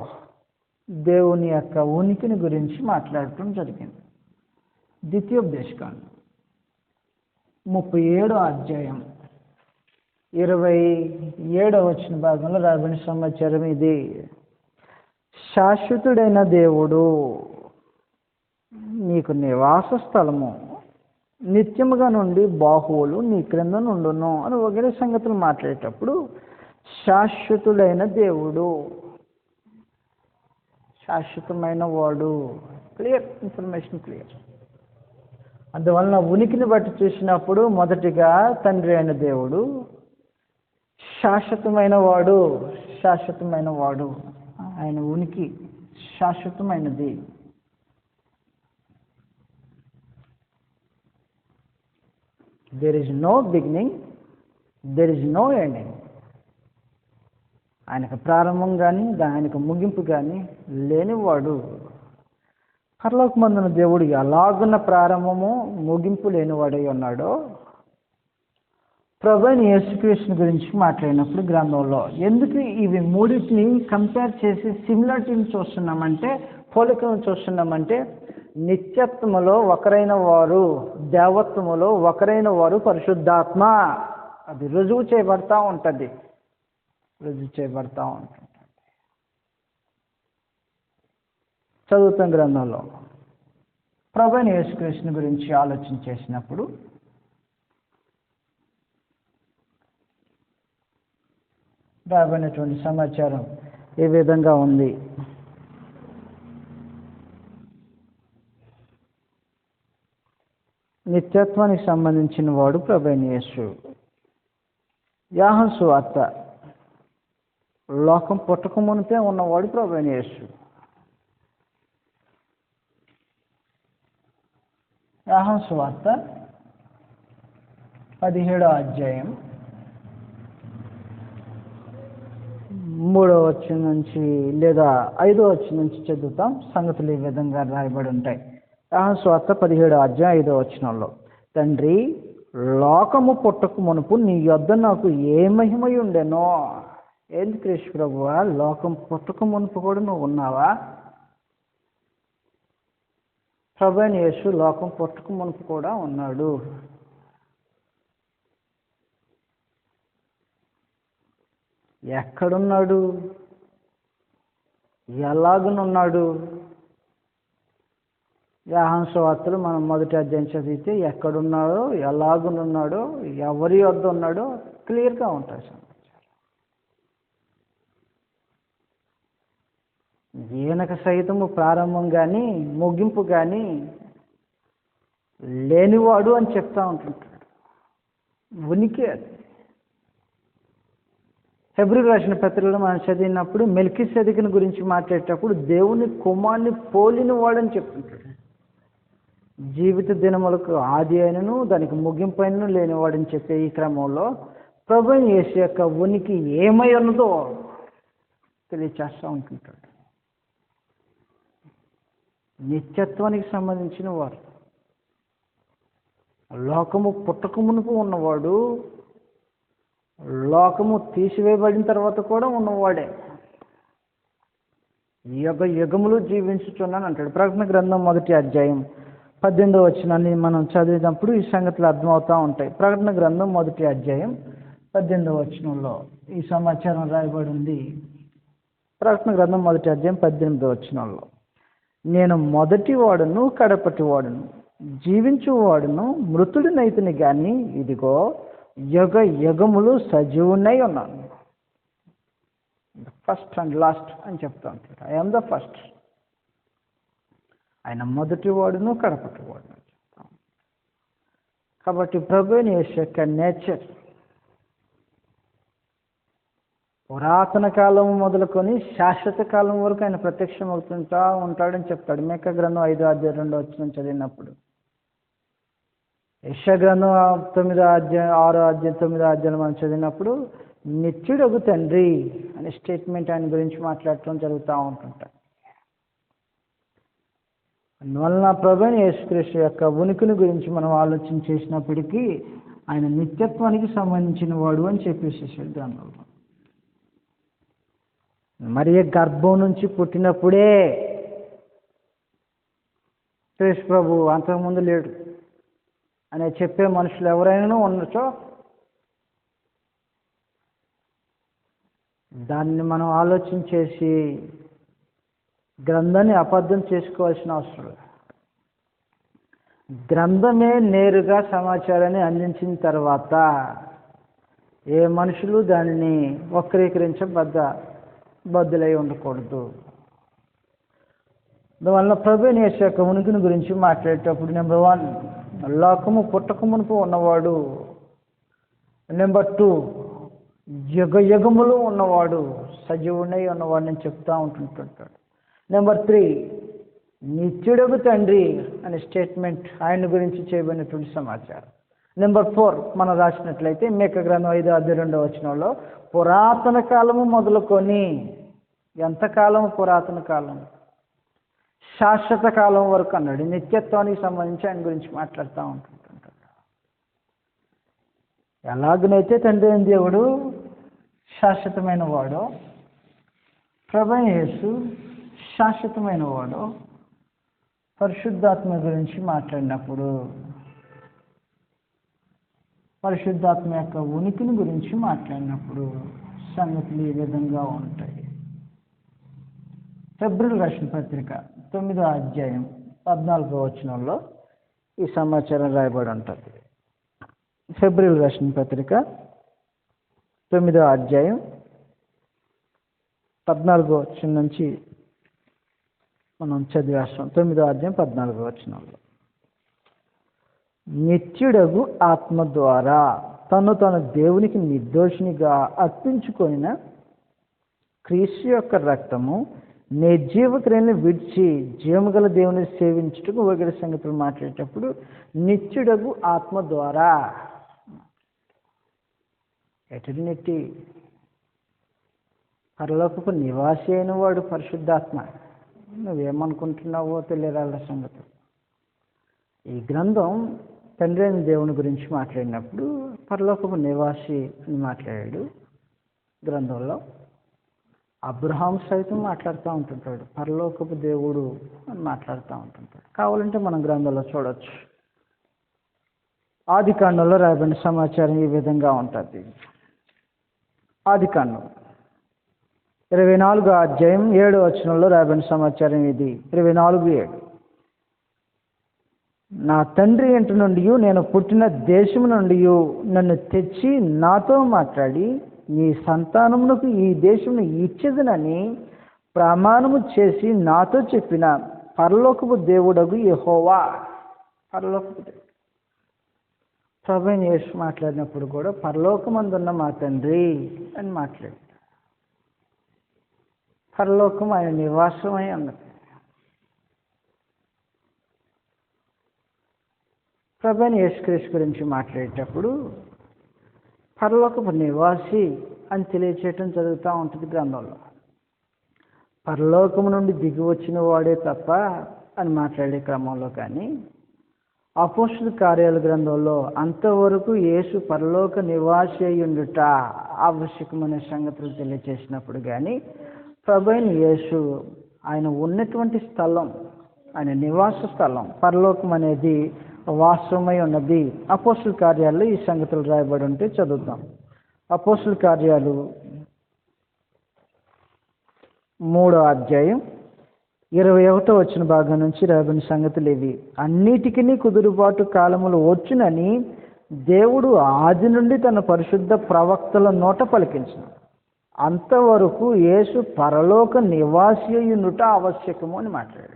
దేవుని యొక్క ఉనికిని గురించి మాట్లాడటం జరిగింది. ద్వితీయోపదేశకాండం 37వ అధ్యాయం 27వ వచన భాగంలో రాబడిన సమాచారం ఇది. శాశ్వతుడైన దేవుడు నీకు నివాస స్థలము, నిత్యముగా నుండి బాహువులు నీ క్రింద నుండును అని వగైరే సంగతులు మాట్లాడేటప్పుడు శాశ్వతుడైన దేవుడు, శాశ్వతమైన వాడు, క్లియర్ ఇన్ఫర్మేషన్ క్లియర్. అందువలన ఉనికిని బట్టి చూసినప్పుడు మొదటిగా తండ్రి అయిన దేవుడు శాశ్వతమైన వాడు, శాశ్వతమైన వాడు. ఆయన ఉనికి శాశ్వతమైనది. There is no beginning, there is no ending. ఆయనకు ప్రారంభం కానీ ఆయనకు ముగింపు కానీ లేనివాడు. పరలోకమందున దేవుడు ఎలాగున్న ప్రారంభము ముగింపు లేనివాడై ఉన్నాడో ప్రభువైన యేసుక్రీస్తు గురించి మాట్లాడినప్పుడు గ్రంథంలో ఎందుకు ఇవి మూడింటిని కంపేర్ చేసి సిమిలారిటీని చూస్తున్నామంటే, పోలికలను చూస్తున్నామంటే, నిత్యత్వములో ఒకరైన వారు, దేవత్వములో ఒకరైన వారు పరిశుద్ధాత్మ. అది రుజువు చేయబడతా ఉంటుంది, రుజువు చేయబడతా ఉంటుంది. చదువుతాం గ్రంథంలో ప్రభువైన యేసుక్రీస్తు గురించి ఆలోచన చేసినప్పుడు రాబడినటువంటి సమాచారం ఈ విధంగా ఉంది. నిత్యత్వానికి సంబంధించిన వాడు ప్రభువైన యేసు. యోహాను సువార్త, లోకం పుట్టక మునిపే ఉన్నవాడు ప్రభువైన యేసు. యోహాను సువార్త 17వ అధ్యాయం 3వ వచనం నుంచి లేదా 5వ వచనం నుంచి చదువుతాం. సంగతులు ఈ విధంగా రాయబడి ఉంటాయి. యోహాను సువార్త 17వ అధ్యాయం 5వ వచనంలో, తండ్రి, లోకము పుట్టక మునుపు నీ యొద్ద నాకు ఏ మహిమై ఉండెనో. ఏంది క్రీస్తు ప్రభువా, లోకం పుట్టక మునుపు కూడా నువ్వు ఉన్నావా? ప్రభువైన యేసు లోకం పుట్టక మునుపు కూడా ఉన్నాడు. ఎక్కడున్నాడు? ఎలాగనున్నాడు? యోహాను సువార్తలు మనం మొదటి అధ్యాయం చదివితే ఎక్కడున్నాడో, ఎలాగనున్నాడో, ఎవరి వద్ద ఉన్నాడో క్లియర్గా ఉంటాయి సమాచారం. ఈయనకు సైతము ప్రారంభం కానీ ముగింపు కానీ లేనివాడు అని చెప్తా ఉంటుంటాడు. ఉనికి అది. హెబ్రీయులకు రాసిన పత్రికలో మనం చదివినప్పుడు మెల్కీసెదెకుని గురించి మాట్లాడేటప్పుడు దేవుని కుమారుని పోలిన వాడని చెప్తుంటాడు. జీవిత దినములకు ఆది అయినను దానికి ముగింపు అయినను లేనివాడని చెప్పే ఈ క్రమంలో ప్రభువైన యేసు యొక్క ఉనికి ఏమై ఉన్నదో తెలియచేస్తూ ఉంటుంటాడు. నిత్యత్వానికి సంబంధించిన వారు, లోకము పుట్టక మునుపు ఉన్నవాడు, లోకము తీసివేయబడిన తర్వాత కూడా ఉన్నవాడే, యుగ యుగములు జీవించుచున్నాను అంటాడు. ప్రకటన గ్రంథం 1వ అధ్యాయం 18వ వచనాన్ని మనం చదివినప్పుడు ఈ సంగతులు అర్థమవుతూ ఉంటాయి. ప్రకటన గ్రంథం 1వ అధ్యాయం 18వ వచనంలో ఈ సమాచారం రాయబడి ఉంది. ప్రకటన గ్రంథం 1వ అధ్యాయం 18వ వచనంలో, నేను మొదటి వాడును కడపటి వాడును, జీవించువాడును మృతుడినైతిని గాని ఇదిగో యుగ యుగములు సజీవునై ఉన్నాను. ఫస్ట్ అండ్ లాస్ట్ అని చెప్తా ఉంటాడు. I'm the first. ఆయన మొదటి వాడును కడపటి వాడును చెప్తాం. కాబట్టి ప్రభువైన యేసు యొక్క నేచర్ పురాతన కాలం మొదలుకొని శాశ్వత కాలం వరకు ఆయన ప్రత్యక్షమవుతుంటా ఉంటాడని చెప్తాడు. మీకా గ్రంథం 5వ అధ్యాయం 2వ వచనం చదివినప్పుడు, యెషయా గ్రంథం 9వ అధ్యాయం 6వ అధ్యాయం 9వ అధ్యాయం మనం చదివినప్పుడు నిత్యుడగు తండ్రి అనే స్టేట్మెంట్ ఆయన గురించి మాట్లాడటం జరుగుతూ ఉంటుంటాయి. అందువలన ప్రభువైన యేసుక్రీస్తు యొక్క ఉనికిని గురించి మనం ఆలోచన చేసినప్పటికీ ఆయన నిత్యత్వానికి సంబంధించిన వాడు అని చెప్పేసేసాడు గ్రంథంలో. మరియ గర్భం నుంచి పుట్టినప్పుడే క్రీస్తు ప్రభు అంతకుముందు లేడు అనే చెప్పే మనుషులు ఎవరైనా ఉండొచ్చో దాన్ని మనం ఆలోచన చేసి గ్రంథాన్ని అబద్ధం చేసుకోవాల్సిన అవసరం లేదు. గ్రంథమే నేరుగా సమాచారాన్ని అందించిన తర్వాత ఏ మనుషులు దానిని వక్రీకరించబద్దులై ఉండకూడదు. అందువల్ల ప్రభువైన యేసు యొక్క ఉనికిని గురించి మాట్లాడేటప్పుడు నెంబర్ 1 లోకము పుట్టక మునుపు ఉన్నవాడు, నెంబర్ 2 యుగ యుగములు ఉన్నవాడు, సజీవుడై ఉన్నవాడిని చెప్తూ ఉంటుంటాడు. నెంబర్ 3 నిత్యుడగు తండ్రి అనే స్టేట్మెంట్ ఆయన గురించి చేయబడినటువంటి సమాచారం. నెంబర్ 4 మనం రాసినట్లయితే మీకా గ్రంథం 5వ అధ్యాయం 2వ వచనంలో పురాతన కాలము మొదలుకొని, ఎంతకాలం పురాతన కాలం, శాశ్వత కాలం వరకు అన్నాడు. నిత్యత్వానికి సంబంధించి ఆయన గురించి మాట్లాడుతూ ఉంటుంటాడు. ఎలాగనైతే తండ్రి అయిన దేవుడు శాశ్వతమైన వాడో, ప్రభువైన యేసు శాశ్వతమైన వాడు, పరిశుద్ధాత్మ గురించి మాట్లాడినప్పుడు పరిశుద్ధాత్మ యొక్క ఉనికిని గురించి మాట్లాడినప్పుడు సంగతులు ఈ విధంగా ఉంటాయి. హెబ్రీయులకు రాసిన పత్రిక 9వ అధ్యాయం 14వ వచనంలో ఈ సమాచారం రాయబడి ఉంటుంది. హెబ్రీయులకు రాసిన పత్రిక 9వ అధ్యాయం 14వ వచనం నుంచి మనం చదివేస్తాం. 9వ అధ్యాయం 14వ వచనంలో, నిత్యుడగు ఆత్మ ద్వారా తను దేవునికి నిర్దోషినిగా అర్పించుకొనిన క్రీస్తు యొక్క రక్తము నిర్జీవ క్రియలను విడిచి జీవము గల దేవుని సేవించుటకు వగైరే సంగతులు మాట్లాడేటప్పుడు నిత్యుడగు ఆత్మ ద్వారా, ఎటర్నిటీ పరలోకపు నివాసి అయిన వాడు పరిశుద్ధాత్మ. నువ్వేమనుకుంటున్నావో తెలియరాల సంగతి. ఈ గ్రంథం తండ్రి అయిన దేవుని గురించి మాట్లాడినప్పుడు పరలోకపు నివాసి అని మాట్లాడాడు. గ్రంథంలో అబ్రహాం సైతం మాట్లాడుతూ ఉంటుంటాడు, పరలోకపు దేవుడు అని మాట్లాడుతూ ఉంటుంటాడు. కావాలంటే మనం గ్రంథంలో చూడవచ్చు. ఆదికాండంలో రాయబడిన సమాచారం ఈ విధంగా ఉంటుంది. ఆదికాండం 24వ అధ్యాయం 7వ వచనంలో రాయబడిన సమాచారం ఇది. 24:7, నా తండ్రి ఇంటి నుండి నేను పుట్టిన దేశం నుండి నన్ను తెచ్చి నాతో మాట్లాడి నీ సంతానమునకు ఈ దేశమును ఇచ్చేదనని ప్రమాణము చేసి నాతో చెప్పిన పరలోకపు దేవుడగు యెహోవా. పరలోకపు దేవుడు ప్రభువైన యేసు మాట్లాడినప్పుడు కూడా పరలోకమందున్న మా తండ్రి అని మాట్లాడు. పరలోకం ఆయన నివాసమై ఉన్నది. ప్రభువైన యేసుక్రీస్తు గురించి మాట్లాడేటప్పుడు పరలోకపు నివాసి అని తెలియచేయటం జరుగుతూ ఉంటుంది గ్రంథంలో. పరలోకము నుండి దిగి వచ్చిన వాడే తప్ప అని మాట్లాడే క్రమంలో కానీ అపోస్తలుల కార్యాల గ్రంథంలో అంతవరకు యేసు పరలోక నివాసి అయి ఉండుట ఆవశ్యకమనే సంగతులు తెలియచేసినప్పుడు కానీ ప్రభువైన యేసు ఆయన ఉన్నటువంటి స్థలం, ఆయన నివాస స్థలం పరలోకం అనేది వాస్తవమై ఉన్నది. అపోస్తలుల కార్యాల్లో ఈ సంగతులు రాయబడి ఉంటే చదువుతాం. అపోస్తలుల కార్యాలు 3వ అధ్యాయం 21వ వచన భాగం నుంచి రాయబడిన సంగతులు ఇవి. అన్నిటికీ కుదురుబాటు కాలములు వచ్చునని దేవుడు ఆది నుండి తన పరిశుద్ధ ప్రవక్తల నోట పలికించిన అంతవరకు యేసు పరలోక నివాసి అయ్యుండుట ఆవశ్యకము అని మాట్లాడాడు.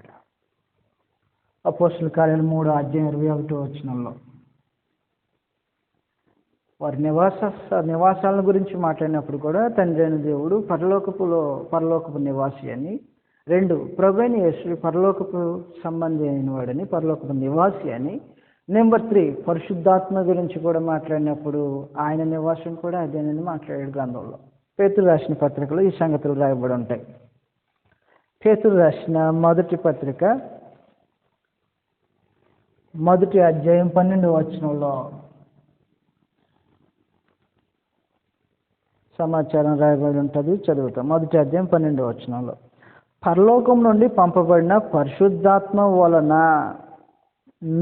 అపోస్తలుల కార్యాలు 3వ అధ్యాయం 21వ వచనంలో వారి నివాసాలను గురించి మాట్లాడినప్పుడు కూడా తండ్రి అయిన దేవుడు పరలోకపు నివాసి అని, 2 ప్రభువైన యేసు పరలోకపు సంబంధి అయిన వాడని, పరలోకపు నివాసి అని, నెంబర్ 3 పరిశుద్ధాత్మ గురించి కూడా మాట్లాడినప్పుడు ఆయన నివాసం కూడా అదేనని మాట్లాడాడు గ్రంథంలో. పేతురు రాసిన పత్రికలో ఈ సంగతులు రాయబడి ఉంటాయి. పేతురు రాసిన మొదటి పత్రిక 1వ అధ్యాయం 12వ వచనంలో సమాచారం రాయబడి ఉంటుంది. చదువుతాం. 1వ అధ్యాయం 12వ వచనంలో, పరలోకం నుండి పంపబడిన పరిశుద్ధాత్మ వలన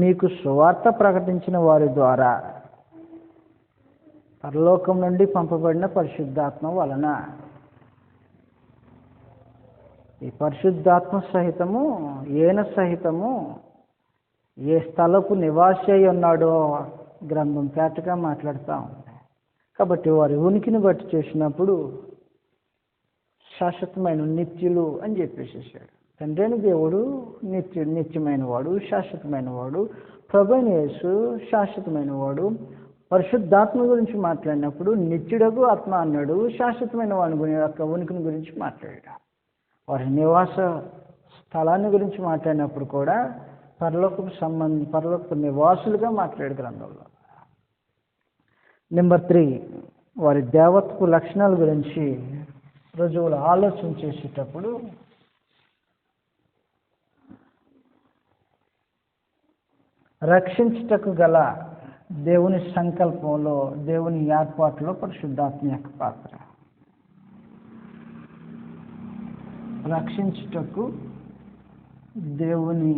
మీకు సువార్త ప్రకటించిన వారి ద్వారా, పరలోకం నుండి పంపబడిన పరిశుద్ధాత్మ వలన, ఈ పరిశుద్ధాత్మ సహితము ఈయన సహితము ఏ స్థలపు నివాసి అయి ఉన్నాడో గ్రంథం పేటగా మాట్లాడుతూ ఉంది. కాబట్టి వారి ఉనికిని బట్టి చేసినప్పుడు శాశ్వతమైన నిత్యులు అని చెప్పేసేసాడు. తండ్రి అయిన దేవుడు నిత్యమైన వాడు, శాశ్వతమైన వాడు. ప్రభువైన యేసు శాశ్వతమైన వాడు. పరిశుద్ధాత్మ గురించి మాట్లాడినప్పుడు నిత్యుడగు ఆత్మ అన్నాడు. శాశ్వతమైన వాడి యొక్క ఉనికిని గురించి మాట్లాడాడు. వారి నివాస స్థలాన్ని గురించి మాట్లాడినప్పుడు కూడా పరలోకపు నివాసులుగా మాట్లాడు గ్రంథంలో. నెంబర్ 3 వారి దేవత్వ లక్షణాల గురించి రుజువులు ఆలోచన చేసేటప్పుడు రక్షించుటకు గల దేవుని సంకల్పంలో, దేవుని ఏర్పాటులో పరిశుద్ధాత్మ యొక్క పాత్ర. రక్షించుటకు దేవుని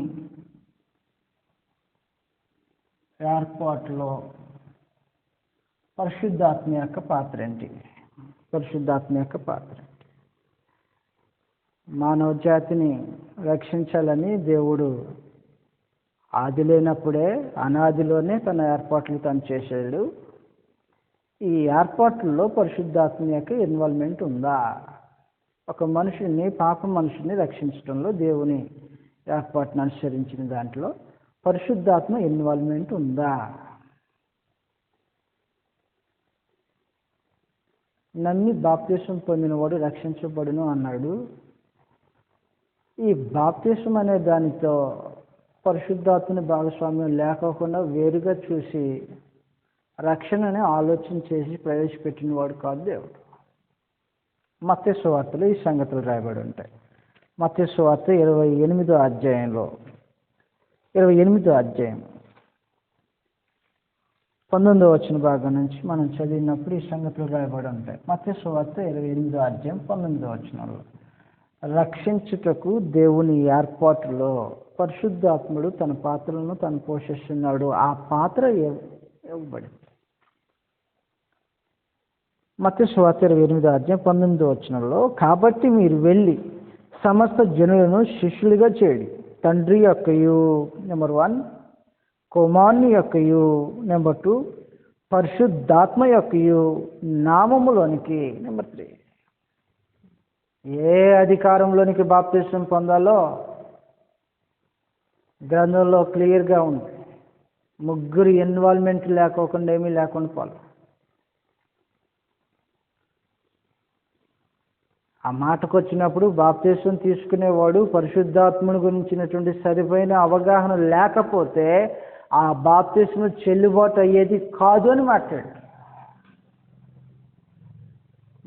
ఏర్పాటులో పరిశుద్ధాత్మ యొక్క పాత్ర ఏంటి? పరిశుద్ధాత్మ యొక్క పాత్ర మానవ జాతిని రక్షించాలని దేవుడు ఆది లేనప్పుడే, అనాదిలోనే తన ఏర్పాట్లు తను చేశాడు. ఈ ఏర్పాట్లలో పరిశుద్ధాత్మ యొక్క ఇన్వాల్వ్మెంట్ ఉందా? ఒక మనుషుని పాప మనుషుని రక్షించడంలో దేవుని ఏర్పాటును అనుసరించిన దాంట్లో పరిశుద్ధాత్మ ఇన్వాల్వ్మెంట్ ఉందా? నమ్మి బాప్తిసం పొందినవాడు రక్షించబడును అన్నాడు. ఈ బాప్తిసం అనే దానితో పరిశుద్ధాత్మని భాగస్వామ్యం లేకోకుండా వేరుగా చూసి రక్షణని ఆలోచన చేసి ప్రవేశపెట్టిన వాడు కాదు దేవుడు. మత్తయి సువార్తలో ఈ సంగతులు రాయబడి ఉంటాయి. మత్తయి సువార్త 28వ అధ్యాయంలో 19వ వచన భాగం నుంచి మనం చదివినప్పుడు ఈ సంగతులు రాయబడి ఉంటాయి. మత్తయి సువార్త 28వ అధ్యాయం 19వ వచనంలో రక్షించుటకు దేవుని ఏర్పాటులో పరిశుద్ధాత్ముడు తన పాత్రలను తను పోషిస్తున్నాడు. ఆ పాత్ర ఇవ్వబడింది. మత్తయి సువార్త 28వ అధ్యాయం 19వ వచనంలో కాబట్టి మీరు వెళ్ళి సమస్త జనులను శిష్యులుగా చేయండి. తండ్రి యొక్కయు నెంబర్ 1, కుమారుని యొక్కయు నెంబర్ 2, పరిశుద్ధాత్మ యొక్కయు నామములోనికి నెంబర్ 3. ఏ అధికారంలోనికి బాప్తిసం పొందాలో గ్రంథంలో క్లియర్గా ఉంది. ముగ్గురు ఇన్వాల్వ్మెంట్ లేకోకుండా ఏమీ లేకుండా పోవాలి. ఆ మాటకు వచ్చినప్పుడు బాప్తిసం తీసుకునేవాడు పరిశుద్ధాత్మని గురించినటువంటి సరిపోయిన అవగాహన లేకపోతే ఆ బాప్తిసం చెల్లుబాటు అయ్యేది కాదు అని మాట్లాడాడు.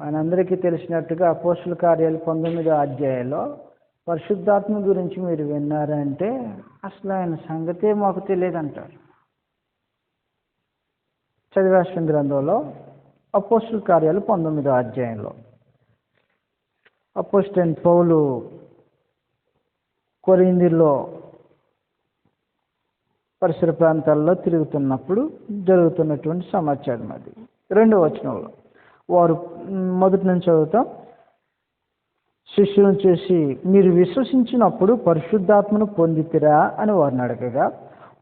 మనందరికీ తెలిసినట్టుగా అపోస్తుల కార్యాలు 19వ అధ్యాయంలో పరిశుద్ధాత్మ గురించి మీరు విన్నారంటే అసలు ఆయన సంగతే మాకు తెలియదంటారు. చదివేసిన గ్రంథంలో అపోస్తుల కార్యాలు 19వ అధ్యాయంలో అపోస్తలుడైన పౌలు కొరింథీలో పరిసర ప్రాంతాల్లో తిరుగుతున్నప్పుడు జరుగుతున్నటువంటి సమాచారం అది. 2వ వచనంలో వారు మొదటి నుంచి చదువుతాం. శిష్యులను చేసి మీరు విశ్వసించినప్పుడు పరిశుద్ధాత్మను పొందితిరా అని వారిని అడగగా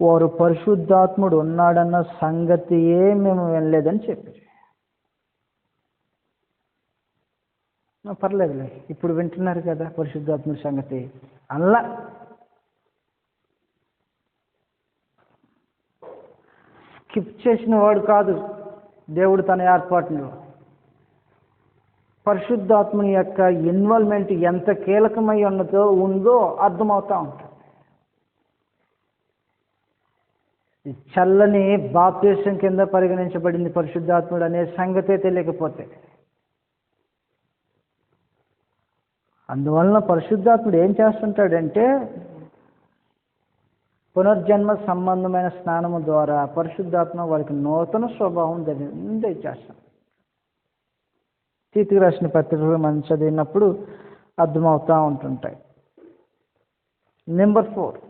వారు పరిశుద్ధాత్ముడు ఉన్నాడన్న సంగతియే మేము వినలేదని చెప్పారు. పర్లేదులే, ఇప్పుడు వింటున్నారు కదా పరిశుద్ధాత్ముడి సంగతి. అలా స్కిప్ చేసిన వాడు కాదు దేవుడు తన ఏర్పాటులో. పరిశుద్ధాత్మని యొక్క ఇన్వాల్వ్మెంట్ ఎంత కీలకమై ఉందో అర్థమవుతా ఉంటుంది. చల్లని బాప్తిసం కింద పరిగణించబడింది పరిశుద్ధాత్ముడు అనే సంగతే తెలియకపోతే. అందువలన పరిశుద్ధాత్ముడు ఏం చేస్తుంటాడంటే పునర్జన్మ సంబంధమైన స్నానము ద్వారా పరిశుద్ధాత్మ వారికి నూతన స్వభావం దయచేస్తాం. తీతుకు రాసిన పత్రికలు మనం చదివినప్పుడు అర్థమవుతూ ఉంటుంటాయి. నెంబర్ 4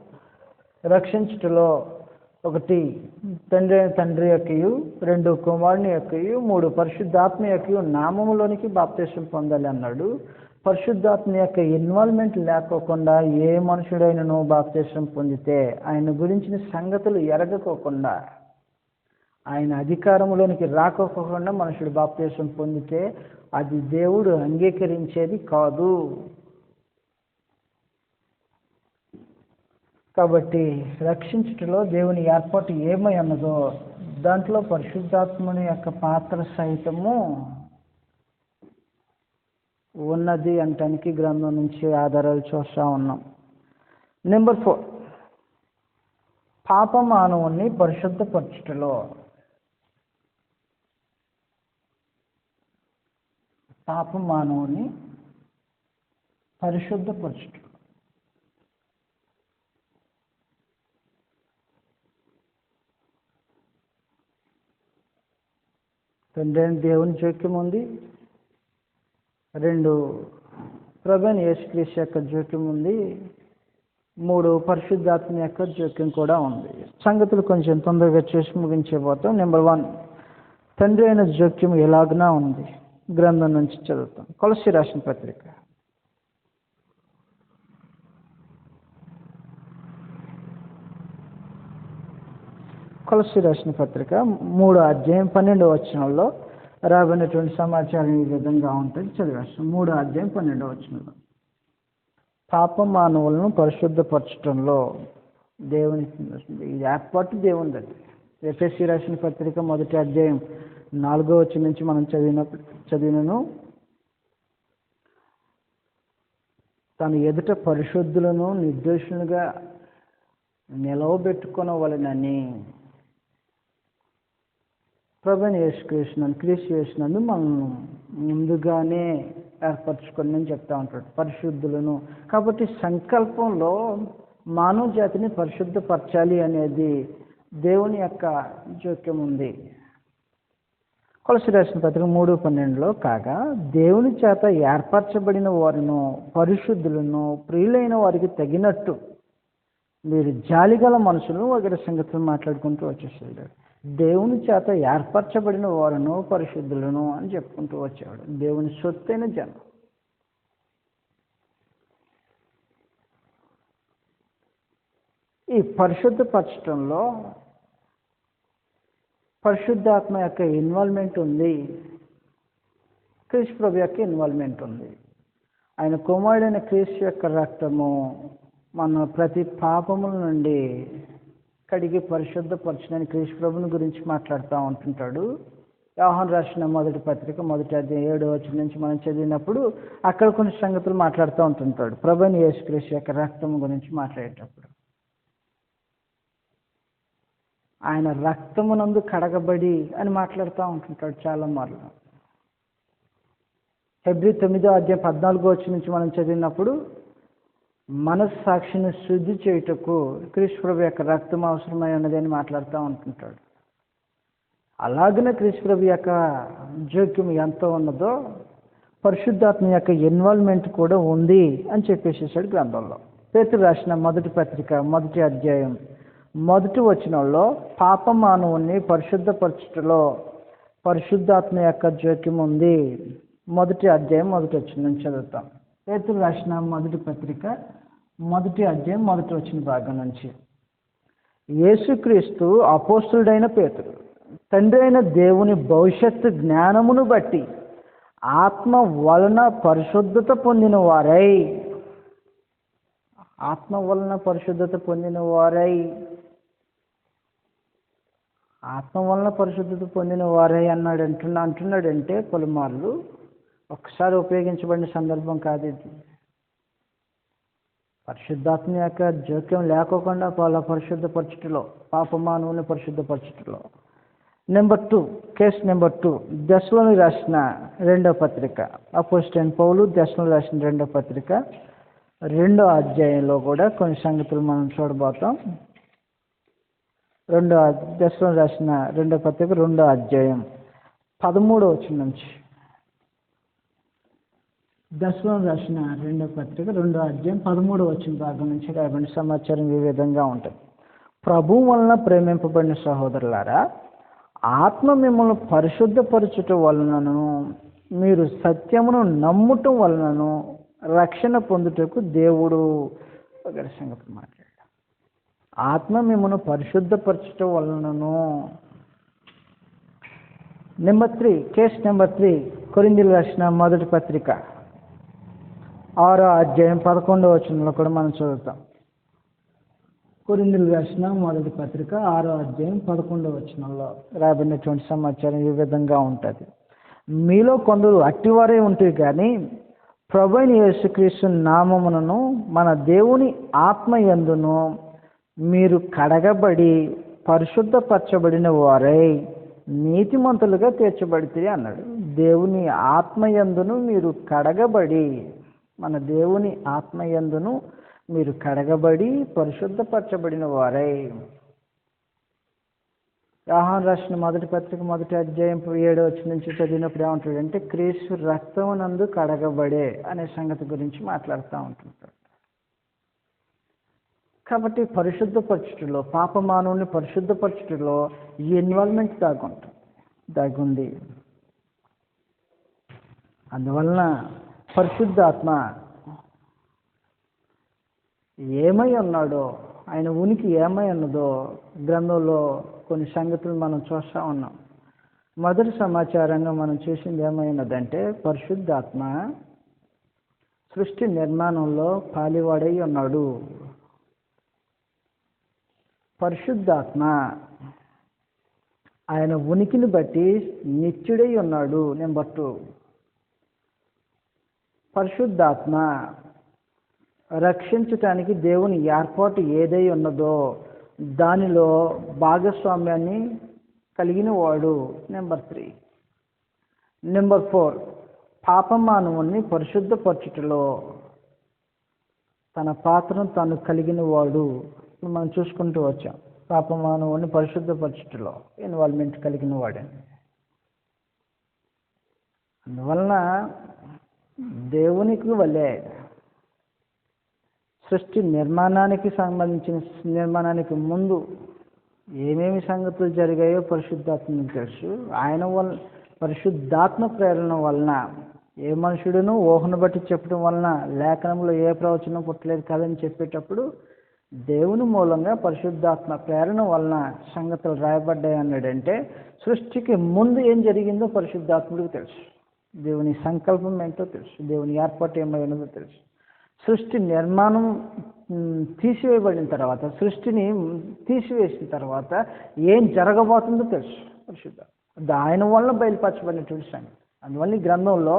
రక్షించుటలో 1 తండ్రి యొక్కయు, 2 కుమారుని యొక్కయు, 3 పరిశుద్ధాత్మ యొక్కయు నామములోనికి బాప్తిసం పొందాలి అన్నాడు. పరిశుద్ధాత్మ యొక్క ఇన్వాల్వ్మెంట్ లేకోకుండా ఏ మనుషుడైనను బాప్తిసం పొందితే ఆయన గురించిన సంగతులు ఎరగకోకుండా ఆయన అధికారంలోనికి రాకోకుండా మనుషుడు బాప్తిసం పొందితే అది దేవుడు అంగీకరించేది కాదు. కాబట్టి రక్షించుటలో దేవుని ఏర్పాటు ఏమై ఉన్నదో దాంట్లో పరిశుద్ధాత్మని యొక్క పాత్ర సహితము ఉన్నది అంటానికి గ్రంథం నుంచి ఆధారాలు చూస్తూ ఉన్నాం. నెంబర్ 4 పాప మానవుణ్ణి పరిశుద్ధపరచుటలో తండ్రి దేవుని జోక్యం ఉంది. 2 ప్రభువైన యేసుక్రీస్తు యొక్క జోక్యం ఉంది. 3 పరిశుద్ధాత్మ యొక్క జోక్యం కూడా ఉంది. సంగతులు కొంచెం తొందరగా చేసి ముగించేపోతాం. నెంబర్ 1 తండ్రి అయిన జోక్యం ఎలాగనా ఉంది. గ్రంథం నుంచి చదువుతాం. కొలస్సీ రాసిన పత్రిక కొలస్సీ రాసిన పత్రిక 3వ అధ్యాయం 12వ వచనంలో రాబడినటువంటి సమాచారం ఈ విధంగా ఉంటుంది. చదివేస్తాం. 3:12 పాప మానవులను పరిశుద్ధపరచడంలో దేవుని ఏర్పాటు దేవునిది. ఎఫెసీ రాసిన పత్రిక 1:4 నుంచి మనం చదివినను తను ఎదుట పరిశుద్ధులను నిర్దోషులుగా నిలవబెట్టుకొనవలెనని ప్రభువైన యేసుక్రీస్తునందు క్రీస్తు యేసునందు మనం ముందుగానే ఏర్పరచుకొని అని చెప్తా ఉంటాడు, పరిశుద్ధులను. కాబట్టి సంకల్పంలో మానవ జాతిని పరిశుద్ధపరచాలి అనేది దేవుని యొక్క జోక్యం ఉంది. కొలస్సీ రాసిన పత్రిక 3:12 కాగా దేవుని చేత ఏర్పరచబడిన వారిను పరిశుద్ధులను ప్రియులైన వారికి తగినట్టు మీరు జాలిగల మనుషులు వగైరే సంగతులు మాట్లాడుకుంటూ వచ్చేసాడు. దేవుని చేత ఏర్పరచబడిన వారును పరిశుద్ధులను అని చెప్పుకుంటూ వచ్చేవాడు. దేవుని సొత్తైన జనం. ఈ పరిశుద్ధపరచడంలో పరిశుద్ధాత్మ యొక్క ఇన్వాల్వ్మెంట్ ఉంది, క్రీస్తు ప్రభు యొక్క ఇన్వాల్వ్మెంట్ ఉంది. ఆయన కుమారుడైన క్రీస్తు యొక్క రక్తము మన ప్రతి పాపముల నుండి కడిగి పరిశుద్ధపరచడానికి క్రీస్తు ప్రభుని గురించి మాట్లాడుతూ ఉంటుంటాడు. యోహాను రాసిన మొదటి పత్రిక 1:7 నుంచి మనం చదివినప్పుడు అక్కడ కొన్ని సంగతులు మాట్లాడుతూ ఉంటుంటాడు. ప్రభువైన యేసుక్రీస్తు యొక్క రక్తం గురించి మాట్లాడేటప్పుడు ఆయన రక్తమునందు కడగబడి అని మాట్లాడుతూ ఉంటుంటాడు చాలా మార్లు. హెబ్రీ 9:14 నుంచి మనం చదివినప్పుడు మనస్సాక్షిని శుద్ధి చేయుటకు క్రీస్తు ప్రభు యొక్క రక్తం అవసరమై ఉన్నది అని మాట్లాడుతూ ఉంటుంటాడు. అలాగనే క్రీస్తు ప్రభు యొక్క జోక్యం ఎంత ఉన్నదో పరిశుద్ధాత్మ యొక్క ఇన్వాల్వ్మెంట్ కూడా ఉంది అని చెప్పేసేసాడు గ్రంథంలో. పేతురు రాసిన మొదటి పత్రిక 1:1 పాప మానవుని పరిశుద్ధపరచుటలో పరిశుద్ధాత్మ యొక్క జోక్యం ఉంది. 1:1 నుంచి చదువుతాం. పేతురు రాసిన మొదటి పత్రిక 1:1 భాగం నుంచి. యేసుక్రీస్తు అపోస్తులుడైన పేతురు తండ్రి అయిన దేవుని భవిష్యత్తు జ్ఞానమును బట్టి ఆత్మ వలన పరిశుద్ధత పొందిన వారై అంటున్నాడంటే పలుమార్లు ఒక్కసారి ఉపయోగించబడిన సందర్భం కాదు ఇది. పరిశుద్ధాత్మ యొక్క జోక్యం లేకోకుండా పరిశుద్ధపరచుటలో పాపమానవుని పరిశుద్ధపరచుటలో. కేస్ నెంబర్ 2 దెస్సలోనికి రాసిన 2వ పత్రిక. అపోస్తలుడైన పౌలు దెస్సలోనికి రాసిన 2వ పత్రిక 2వ అధ్యాయంలో కూడా కొన్ని సంగతులు మనం చూడబోతాం. దెస్సలోనికి రాసిన 2వ పత్రిక 2వ అధ్యాయం 13 నుంచి. దెస్సలోనికి రాసిన 2వ పత్రిక 2వ అధ్యాయం 13 భాగం నుంచి రాబడిన సమాచారం ఈ విధంగా ఉంటుంది. ప్రభువు వలన ప్రేమింపబడిన సహోదరులారా, ఆత్మ మిమ్మల్ని పరిశుద్ధపరచుట వలనను మీరు సత్యమును నమ్ముట వలనను రక్షణ పొందుటకు దేవుడు వగైరే సంగతులు మాట్లాడాడు. ఆత్మ మిమ్మల్ని పరిశుద్ధపరచుట వలనను. కేస్ నెంబర్ 3 కొరింథీయులకు రాసిన మొదటి పత్రిక 6వ అధ్యాయం 11 కూడా మనం చదువుతాం. కొరింథీయులకు రాసిన మొదటి పత్రిక 6వ అధ్యాయం 11 రాబడినటువంటి సమాచారం ఈ విధంగా ఉంటుంది. మీలో కొందరు అట్టివారే ఉంటే కానీ ప్రభువైన యేసుక్రీస్తు నామమునను మన దేవుని ఆత్మ యందును మీరు కడగబడి పరిశుద్ధపరచబడిన వారై నీతిమంతులుగా తీర్చబడితే అన్నాడు. దేవుని ఆత్మ యందును మీరు కడగబడి, మన దేవుని ఆత్మ యందును మీరు కడగబడి పరిశుద్ధపరచబడిన వారై. యోహాను రాసిన మొదటి పత్రిక 1వ అధ్యాయం 7 నుంచి చదివినప్పుడు ఏమంటాడంటే క్రీస్తు రక్తమునందు కడగబడే అనే సంగతి గురించి మాట్లాడుతూ ఉంటుంటాడు. కాబట్టి పరిశుద్ధపరచుటలో పాపమానవుని పరిశుద్ధపరచుటలో ఈ ఇన్వాల్వ్మెంట్ దాగుంది. అందువలన పరిశుద్ధాత్మ ఏమై ఉన్నాడో, ఆయన ఉనికి ఏమై ఉన్నదో గ్రంథంలో కొన్ని సంగతులు మనం చూస్తూ ఉన్నాం. మొదటి సమాచారంగా మనం చూసింది ఏమైనదంటే పరిశుద్ధాత్మ సృష్టి నిర్మాణంలో పాలివాడై ఉన్నాడు. పరిశుద్ధాత్మ ఆయన ఉనికిని బట్టి నిత్యుడై ఉన్నాడు. నెంబర్ 2, పరిశుద్ధాత్మ రక్షించటానికి దేవుని ఏర్పాటు ఏదై ఉన్నదో దానిలో భాగస్వామ్యాన్ని కలిగిన వాడు. నెంబర్ 3. నెంబర్ 4, పాపమానవుణ్ణి పరిశుద్ధపరచుటలో తన పాత్రను తాను కలిగిన వాడు. మనం చూసుకుంటూ వచ్చాం. పాపమానవుణ్ణి పరిశుద్ధపరచుటలో ఇన్వాల్వ్మెంట్ కలిగిన వాడని. అందువలన దేవునికి వలె సృష్టి నిర్మాణానికి ముందు ఏమేమి సంగతులు జరిగాయో పరిశుద్ధాత్మకు తెలుసు. ఆయన వల్ల పరిశుద్ధాత్మ ప్రేరణ వలన ఏ మనుషుడును ఊహను బట్టి చెప్పడం వలన లేఖనంలో ఏ ప్రవచనం పుట్టలేదు కదని చెప్పేటప్పుడు దేవుని మూలంగా పరిశుద్ధాత్మ ప్రేరణ వలన సంగతులు రాయబడ్డాయి అన్నాడంటే సృష్టికి ముందు ఏం జరిగిందో పరిశుద్ధాత్ముడికి తెలుసు. దేవుని సంకల్పం ఏంటో తెలుసు. దేవుని ఏర్పాటు ఏమైనదో తెలుసు. సృష్టి నిర్మాణం తీసివేయబడిన తర్వాత, సృష్టిని తీసివేసిన తర్వాత ఏం జరగబోతుందో తెలుసు పరిశుద్ధాత్మ. ఆయన వల్ల బయలుపరచబడినటువంటి సంగతి. అందువల్ల ఈ గ్రంథంలో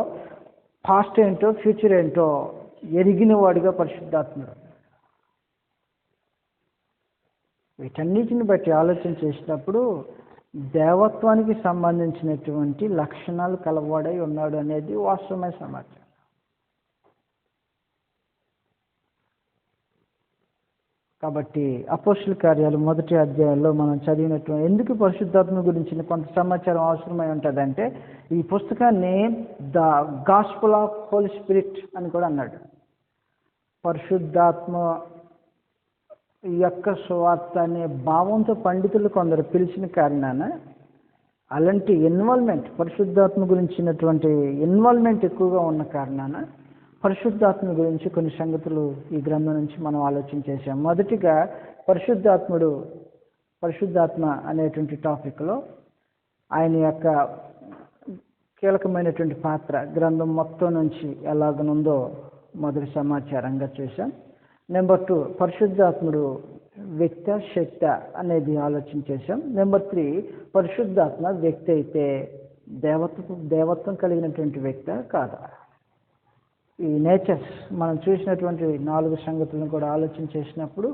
పాస్ట్ ఏంటో ఫ్యూచర్ ఏంటో ఎరిగిన వాడిగా పరిశుద్ధాత్ముడు. వీటన్నిటిని బట్టి ఆలోచన చేసినప్పుడు దేవత్వానికి సంబంధించినటువంటి లక్షణాలు కలవాడై ఉన్నాడు అనేది వాస్తవమైన సమాచారం. కాబట్టి అపోస్తలుల కార్యాలు 1వ అధ్యాయంలో మనం చదివినటువంటి ఎందుకు పరిశుద్ధాత్మ గురించిన కొంత సమాచారం అవసరమై ఉంటుందంటే ఈ పుస్తకాన్ని the Gospel of Holy Spirit అని కూడా అన్నాడు. పరిశుద్ధాత్మ యొక్క సువార్త అనే భావంతో పండితులు కొందరు పిలిచిన కారణాన అలాంటి ఇన్వాల్వ్మెంట్, పరిశుద్ధాత్మ గురించినటువంటి ఇన్వాల్వ్మెంట్ ఎక్కువగా ఉన్న కారణాన పరిశుద్ధాత్మ గురించి కొన్ని సంగతులు ఈ గ్రంథం నుంచి మనం ఆలోచన చేసాం. మొదటిగా పరిశుద్ధాత్మ అనేటువంటి టాపిక్లో ఆయన యొక్క కీలకమైనటువంటి పాత్ర గ్రంథం మొత్తం నుంచి ఎలాగనుందో మొదటి సమాచారంగా చూసాం. నెంబర్ 2, పరిశుద్ధాత్ముడు వ్యక్త శక్త అనేది ఆలోచన చేశాం. నెంబర్ 3, పరిశుద్ధాత్మ వ్యక్తి అయితే దేవత్వం కలిగినటువంటి వ్యక్తి కాదా. ఈ నేచర్స్ మనం చూసినటువంటి 4 సంగతులను కూడా ఆలోచన చేసినప్పుడు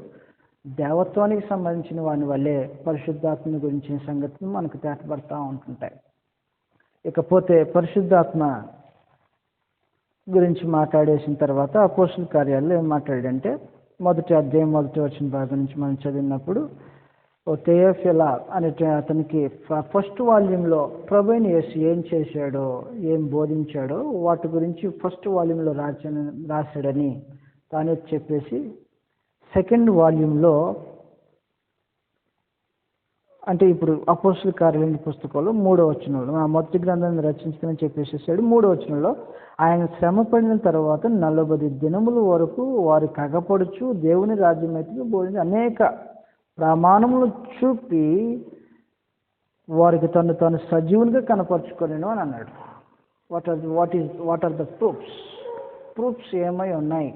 దేవత్వానికి సంబంధించిన వాని వల్లే పరిశుద్ధాత్మ గురించిన సంగతులు మనకు తేటపడతా ఉంటుంటాయి. ఇకపోతే పరిశుద్ధాత్మ గురించి మాట్లాడేసిన తర్వాత అపోస్తలుల కార్యాల్లో ఏం మాట్లాడంటే 1వ అధ్యాయం 1వ వచనం భాగం నుంచి మనం చదివినప్పుడు థెయోఫిలా అనే అతనికి ఫస్ట్ వాల్యూమ్లో ప్రభువైన యేసు ఏం చేశాడో ఏం బోధించాడో వాటి గురించి ఫస్ట్ వాల్యూమ్లో రాశాడని తానే చెప్పేసి సెకండ్ వాల్యూమ్లో అంటే ఇప్పుడు అపోస్తలుల కార్యాల పుస్తకంలో 3వ వచనంలో ఆ మొదటి గ్రంథాన్ని రచించుకుని చెప్పేసేసాడు. 3వ వచనంలో ఆయన శ్రమ పడిన తర్వాత 40 దినముల వరకు వారి కగపడుచు దేవుని రాజ్యమైతే బోధించి అనేక ప్రమాణములు చూపి వారికి తను సజీవునిగా కనపరుచుకొనెను అని అన్నాడు. వాట్ ఆర్ ద ప్రూఫ్స్ ఏమై ఉన్నాయి?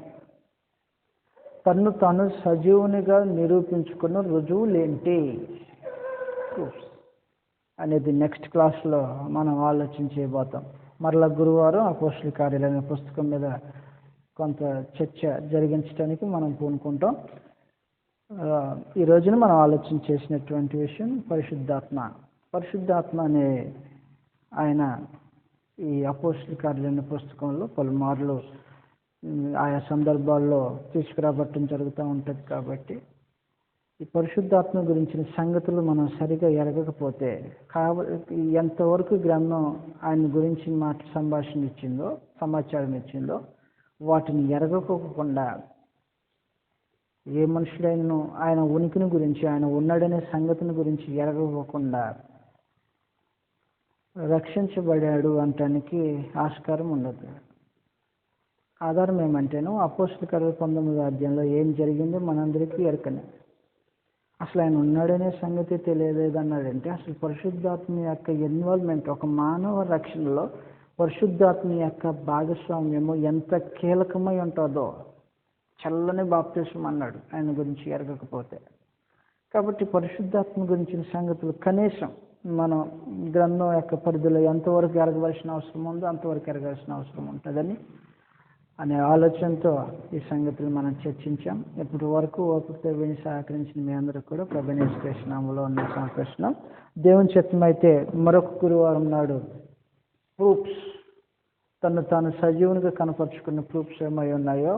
తను సజీవునిగా నిరూపించుకున్న రుజువులేంటి ప్రూఫ్స్ అనేది నెక్స్ట్ క్లాస్లో మనం ఆలోచన చేయబోతాం. మరలా గురువారం అపోస్తలుల కార్యాలయ పుస్తకం మీద కొంత చర్చ జరిగించడానికి మనం పూనుకుంటాం. ఈ రోజున మనం ఆలోచన చేసినటువంటి విషయం పరిశుద్ధాత్మ అనే ఆయన ఈ అపోస్తలుల కార్యాలయ పుస్తకంలో పలుమార్లు ఆయా సందర్భాల్లో తీసుకురాబట్టడం జరుగుతూ ఉంటుంది. కాబట్టి ఈ పరిశుద్ధాత్మ గురించిన సంగతులు మనం సరిగా ఎరగకపోతే ఎంతవరకు గ్రంథం ఆయన గురించి సమాచారం ఇచ్చిందో వాటిని ఎరగకోకుండా ఏ మనుషుడైనా ఆయన ఉనికిని గురించి ఆయన ఉన్నాడనే సంగతిని గురించి ఎరగకోకుండా రక్షించబడాడు అనటానికి ఆస్కారం ఉండదు. ఆధారం ఏమంటేను అపోస్తలుల కార్యాలు 19వ అధ్యాయంలో ఏం జరిగిందో మనందరికీ ఎరకనే. అసలు ఆయన ఉన్నాడనే సంగతి తెలియలేదన్నాడంటే అసలు పరిశుద్ధాత్మ యొక్క ఇన్వాల్వ్మెంట్ ఒక మానవ రక్షణలో పరిశుద్ధాత్మ యొక్క భాగస్వామ్యము ఎంత కీలకమై ఉంటుందో చల్లని బాప్తిసం అన్నాడు ఆయన గురించి ఎరగకపోతే. కాబట్టి పరిశుద్ధాత్మ గురించిన సంగతులు కనీసం మనం గ్రంథం యొక్క పరిధిలో ఎంతవరకు ఎరగవలసిన అవసరం ఉందో అంతవరకు ఎరగాల్సిన అవసరం ఉంటుందని అనే ఆలోచనతో ఈ సంగతులు మనం చర్చించాం. ఇప్పటి వరకు ఓపికతో విని సహకరించిన మీ అందరూ కూడా ప్రభువైన యేసుక్రీస్తు నామములో ఉన్న సమర్పిస్తున్నాం. దేవుని చిత్తమైతే మరొక గురువారం నాడు ప్రూఫ్స్, తను తాను సజీవునిగా కనపరుచుకున్న ప్రూఫ్స్ ఏమై ఉన్నాయో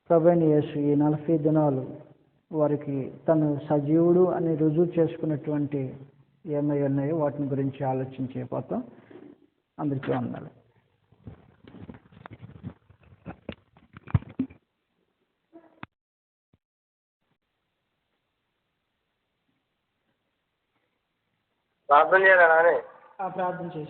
ప్రభువైన యేసు ఈ 40 దినాలు వారికి తను సజీవుడు అని రుజువు చేసుకున్నటువంటి ఏమై ఉన్నాయో వాటిని గురించి ఆలోచించకపోతాం. అందరికీ వందనాలు. ప్రార్థన చేయాలా? ప్రార్థన చేసి